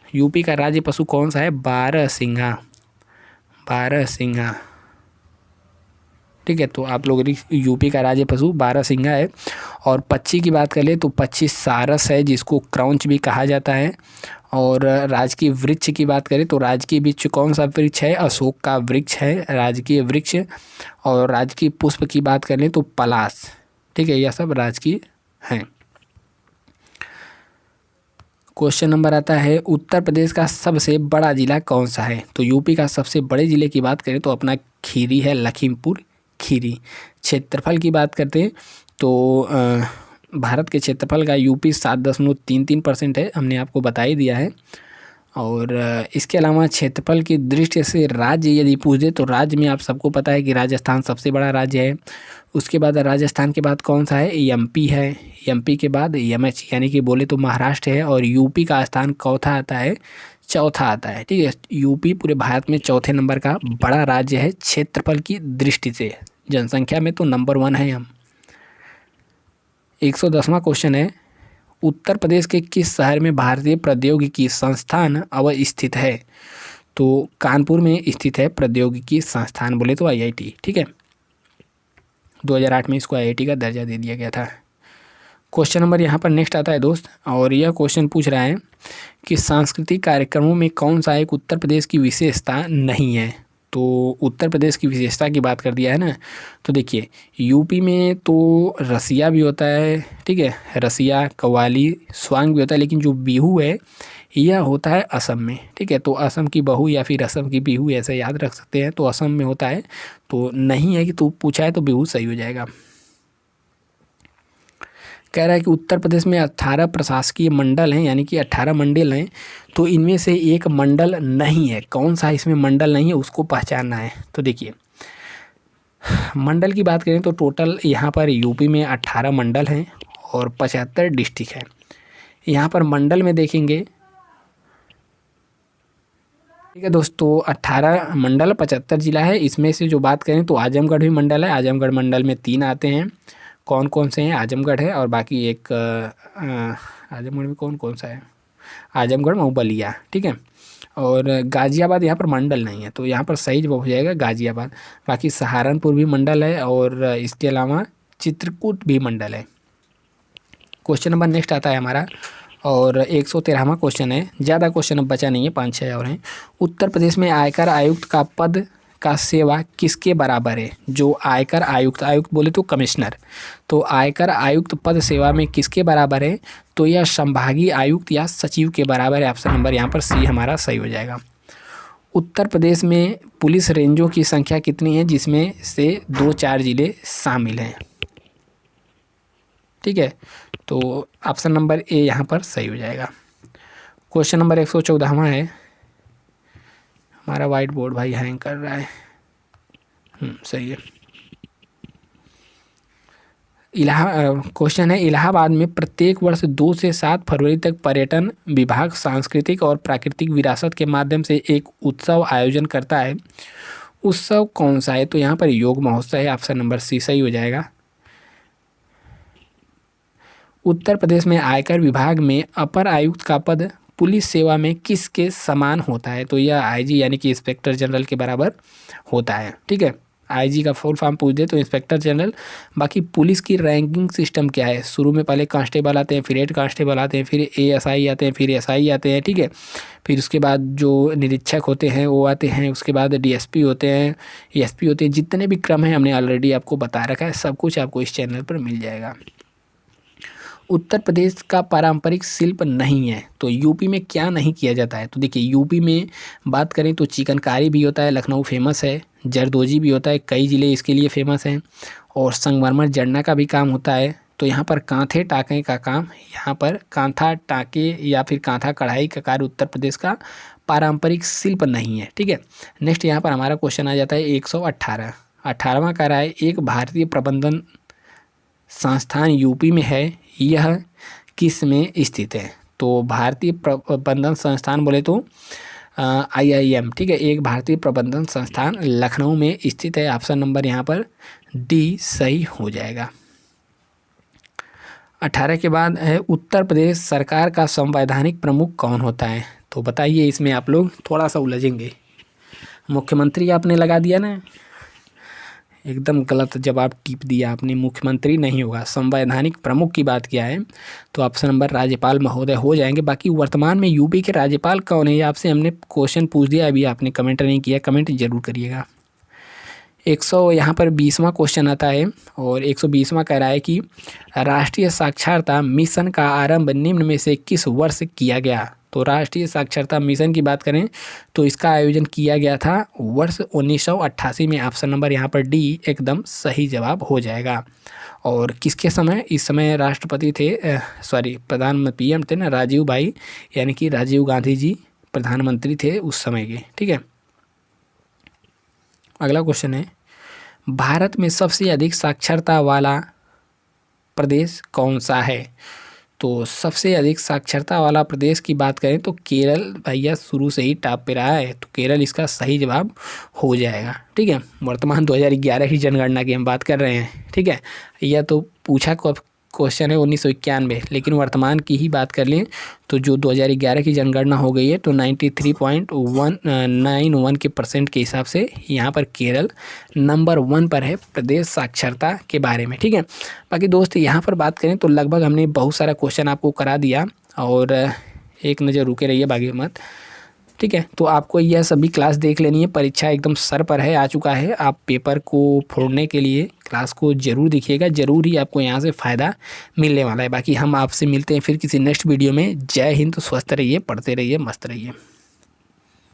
A: यूपी का राज्य पशु कौन सा है, बारहसिंगा, बारहसिंगा, ठीक है। तो आप लोग यूपी का राज्य पशु बारहसिंगा है। और पक्षी की बात कर ले तो पक्षी सारस है, जिसको क्रौंच भी कहा जाता है। और राजकीय वृक्ष की बात करें तो राजकीय वृक्ष कौन सा वृक्ष है, अशोक का वृक्ष है राजकीय वृक्ष। और राजकीय पुष्प की बात करें तो पलाश, ठीक है, यह सब राजकीय हैं। क्वेश्चन नंबर आता है, उत्तर प्रदेश का सबसे बड़ा जिला कौन सा है? तो यूपी का सबसे बड़े जिले की बात करें तो अपना खीरी है, लखीमपुर खीरी। क्षेत्रफल की बात करते हैं तो भारत के क्षेत्रफल का यूपी 7.33% है, हमने आपको बता ही दिया है। और इसके अलावा क्षेत्रफल की दृष्टि से राज्य यदि पूछ दे तो राज्य में आप सबको पता है कि राजस्थान सबसे बड़ा राज्य है। उसके बाद राजस्थान के बाद कौन सा है, एमपी है। एमपी के बाद एमएच यानी कि बोले तो महाराष्ट्र है। और यूपी का स्थान चौथा आता है, चौथा आता है, ठीक है। यूपी पूरे भारत में चौथे नंबर का बड़ा राज्य है क्षेत्रफल की दृष्टि से। जनसंख्या में तो नंबर 1 है हम। 110वां क्वेश्चन है, उत्तर प्रदेश के किस शहर में भारतीय प्रौद्योगिकी संस्थान अवस्थित है? तो कानपुर में स्थित है प्रौद्योगिकी संस्थान, बोले तो आईआईटी, ठीक है। 2008 में इसको आईआईटी का दर्जा दे दिया गया था। क्वेश्चन नंबर यहाँ पर नेक्स्ट आता है दोस्त, और यह क्वेश्चन पूछ रहा है कि सांस्कृतिक कार्यक्रमों में कौन सा एक उत्तर प्रदेश की विशेषता नहीं है? तो उत्तर प्रदेश की विशेषता की बात कर दिया है ना। तो देखिए यूपी में तो रसिया भी होता है, ठीक है, रसिया, कव्वाली, स्वांग भी होता है, लेकिन जो बिहू है यह होता है असम में, ठीक है। तो असम की बहू या फिर असम की बिहू ऐसे याद रख सकते हैं। तो असम में होता है, तो नहीं है कि तो पूछा है तो बिहू सही हो जाएगा। कह रहा है कि उत्तर प्रदेश में 18 प्रशासकीय मंडल हैं, यानी कि 18 मंडल हैं। तो इनमें से एक मंडल नहीं है, कौन सा इसमें मंडल नहीं है उसको पहचानना है। तो देखिए मंडल की बात करें तो टोटल यहाँ पर यूपी में 18 मंडल हैं और 75 डिस्ट्रिक्ट हैं। यहाँ पर मंडल में देखेंगे, ठीक है दोस्तों, 18 मंडल 75 जिला है। इसमें से जो बात करें तो आजमगढ़ भी मंडल है। आजमगढ़ मंडल में 3 आते हैं। कौन कौन से हैं? आजमगढ़ है और बाकी एक आजमगढ़ में कौन कौन सा है? आजमगढ़, मऊ, बलिया, ठीक है। और गाज़ियाबाद यहाँ पर मंडल नहीं है, तो यहाँ पर सही जवाब हो जाएगा गाज़ियाबाद। बाकी सहारनपुर भी मंडल है और इसके अलावा चित्रकूट भी मंडल है। क्वेश्चन नंबर नेक्स्ट आता है हमारा और 113वां क्वेश्चन है। ज़्यादा क्वेश्चन अब बचा नहीं है, 5-6 और हैं। उत्तर प्रदेश में आयकर आयुक्त का पद का सेवा किसके बराबर है? जो आयकर आयुक्त, आयुक्त बोले तो कमिश्नर, तो आयकर आयुक्त पद सेवा में किसके बराबर है? तो यह संभागीय आयुक्त या सचिव के बराबर है। ऑप्शन नंबर यहाँ पर सी हमारा सही हो जाएगा। उत्तर प्रदेश में पुलिस रेंजों की संख्या कितनी है, जिसमें से 2-4 जिले शामिल हैं? ठीक है, तो ऑप्शन नंबर ए यहाँ पर सही हो जाएगा। क्वेश्चन नंबर 114वां है। हमारा वाइट बोर्ड भाई हैंग कर रहा है। सही है। क्वेश्चन है, इलाहाबाद में प्रत्येक वर्ष 2 से 7 फरवरी तक पर्यटन विभाग सांस्कृतिक और प्राकृतिक विरासत के माध्यम से एक उत्सव आयोजन करता है। उत्सव कौन सा है? तो यहाँ पर योग महोत्सव है। ऑप्शन नंबर सी सही हो जाएगा। उत्तर प्रदेश में आयकर विभाग में अपर आयुक्त का पद पुलिस सेवा में किसके समान होता है? तो यह आईजी यानी कि इंस्पेक्टर जनरल के बराबर होता है। ठीक है, आईजी का फुल फॉर्म पूछ दे तो इंस्पेक्टर जनरल। बाकी पुलिस की रैंकिंग सिस्टम क्या है? शुरू में पहले कांस्टेबल आते हैं, फिर हेड कांस्टेबल आते हैं, फिर एएसआई आते हैं, फिर एसआई आते हैं। ठीक है, फिर उसके बाद जो निरीक्षक होते हैं वो आते हैं, उसके बाद डीएसपी होते हैं, एसपी होते हैं। जितने भी क्रम हैं हमने ऑलरेडी आपको बता रखा है, सब कुछ आपको इस चैनल पर मिल जाएगा। उत्तर प्रदेश का पारंपरिक शिल्प नहीं है, तो यूपी में क्या नहीं किया जाता है? तो देखिए, यूपी में बात करें तो चिकनकारी भी होता है, लखनऊ फेमस है। जरदोजी भी होता है, कई ज़िले इसके लिए फेमस हैं। और संगमरमर जड़ना का भी काम होता है। तो यहाँ पर कांथे टाँके का काम, यहाँ पर कांथा टाँके या फिर कांथा कढ़ाई का कार्य उत्तर प्रदेश का पारंपरिक शिल्प नहीं है। ठीक है, नेक्स्ट यहाँ पर हमारा क्वेश्चन आ जाता है 118। 18वां कह रहा है, एक भारतीय प्रबंधन संस्थान यूपी में है, यह किस में स्थित है? तो भारतीय प्रबंधन संस्थान बोले तो IIM। ठीक है, एक भारतीय प्रबंधन संस्थान लखनऊ में स्थित है। ऑप्शन नंबर यहाँ पर डी सही हो जाएगा। 18 के बाद है, उत्तर प्रदेश सरकार का संवैधानिक प्रमुख कौन होता है? तो बताइए, इसमें आप लोग थोड़ा सा उलझेंगे। मुख्यमंत्री आपने लगा दिया ना, एकदम गलत जवाब टिप दिया आपने। मुख्यमंत्री नहीं होगा, संवैधानिक प्रमुख की बात किया है, तो ऑप्शन नंबर राज्यपाल महोदय हो जाएंगे। बाकी वर्तमान में यूपी के राज्यपाल कौन है, ये आपसे हमने क्वेश्चन पूछ दिया, अभी आपने कमेंट नहीं किया, कमेंट जरूर करिएगा। 100 यहाँ पर 20वां क्वेश्चन आता है और 120वां कह रहा है कि राष्ट्रीय साक्षरता मिशन का आरंभ निम्न में से किस वर्ष किया गया? तो राष्ट्रीय साक्षरता मिशन की बात करें तो इसका आयोजन किया गया था वर्ष 1988 में। ऑप्शन नंबर यहाँ पर डी एकदम सही जवाब हो जाएगा। और किसके समय? इस समय राष्ट्रपति थे, प्रधानमंत्री PM थे ना, राजीव भाई, यानी कि राजीव गांधी जी प्रधानमंत्री थे उस समय के। ठीक है, अगला क्वेश्चन है, भारत में सबसे अधिक साक्षरता वाला प्रदेश कौन सा है? तो सबसे अधिक साक्षरता वाला प्रदेश की बात करें तो केरल भैया शुरू से ही टॉप पे रहा है, तो केरल इसका सही जवाब हो जाएगा। ठीक है, वर्तमान 2011 की जनगणना की हम बात कर रहे हैं। ठीक है, यह तो पूछा क्वेश्चन है 1991, लेकिन वर्तमान की ही बात कर लें तो जो 2011 की जनगणना हो गई है तो 93.191% के हिसाब से यहाँ पर केरल नंबर 1 पर है प्रदेश साक्षरता के बारे में। ठीक है, बाकी दोस्त यहाँ पर बात करें तो लगभग हमने बहुत सारा क्वेश्चन आपको करा दिया, और एक नज़र रुके रहिए बाकी मत। ठीक है, तो आपको यह सभी क्लास देख लेनी है, परीक्षा एकदम सर पर है, आ चुका है। आप पेपर को फोड़ने के लिए क्लास को ज़रूर देखिएगा, ज़रूर ही आपको यहाँ से फ़ायदा मिलने वाला है। बाकी हम आपसे मिलते हैं फिर किसी नेक्स्ट वीडियो में। जय हिंद, स्वस्थ रहिए, पढ़ते रहिए, मस्त रहिए।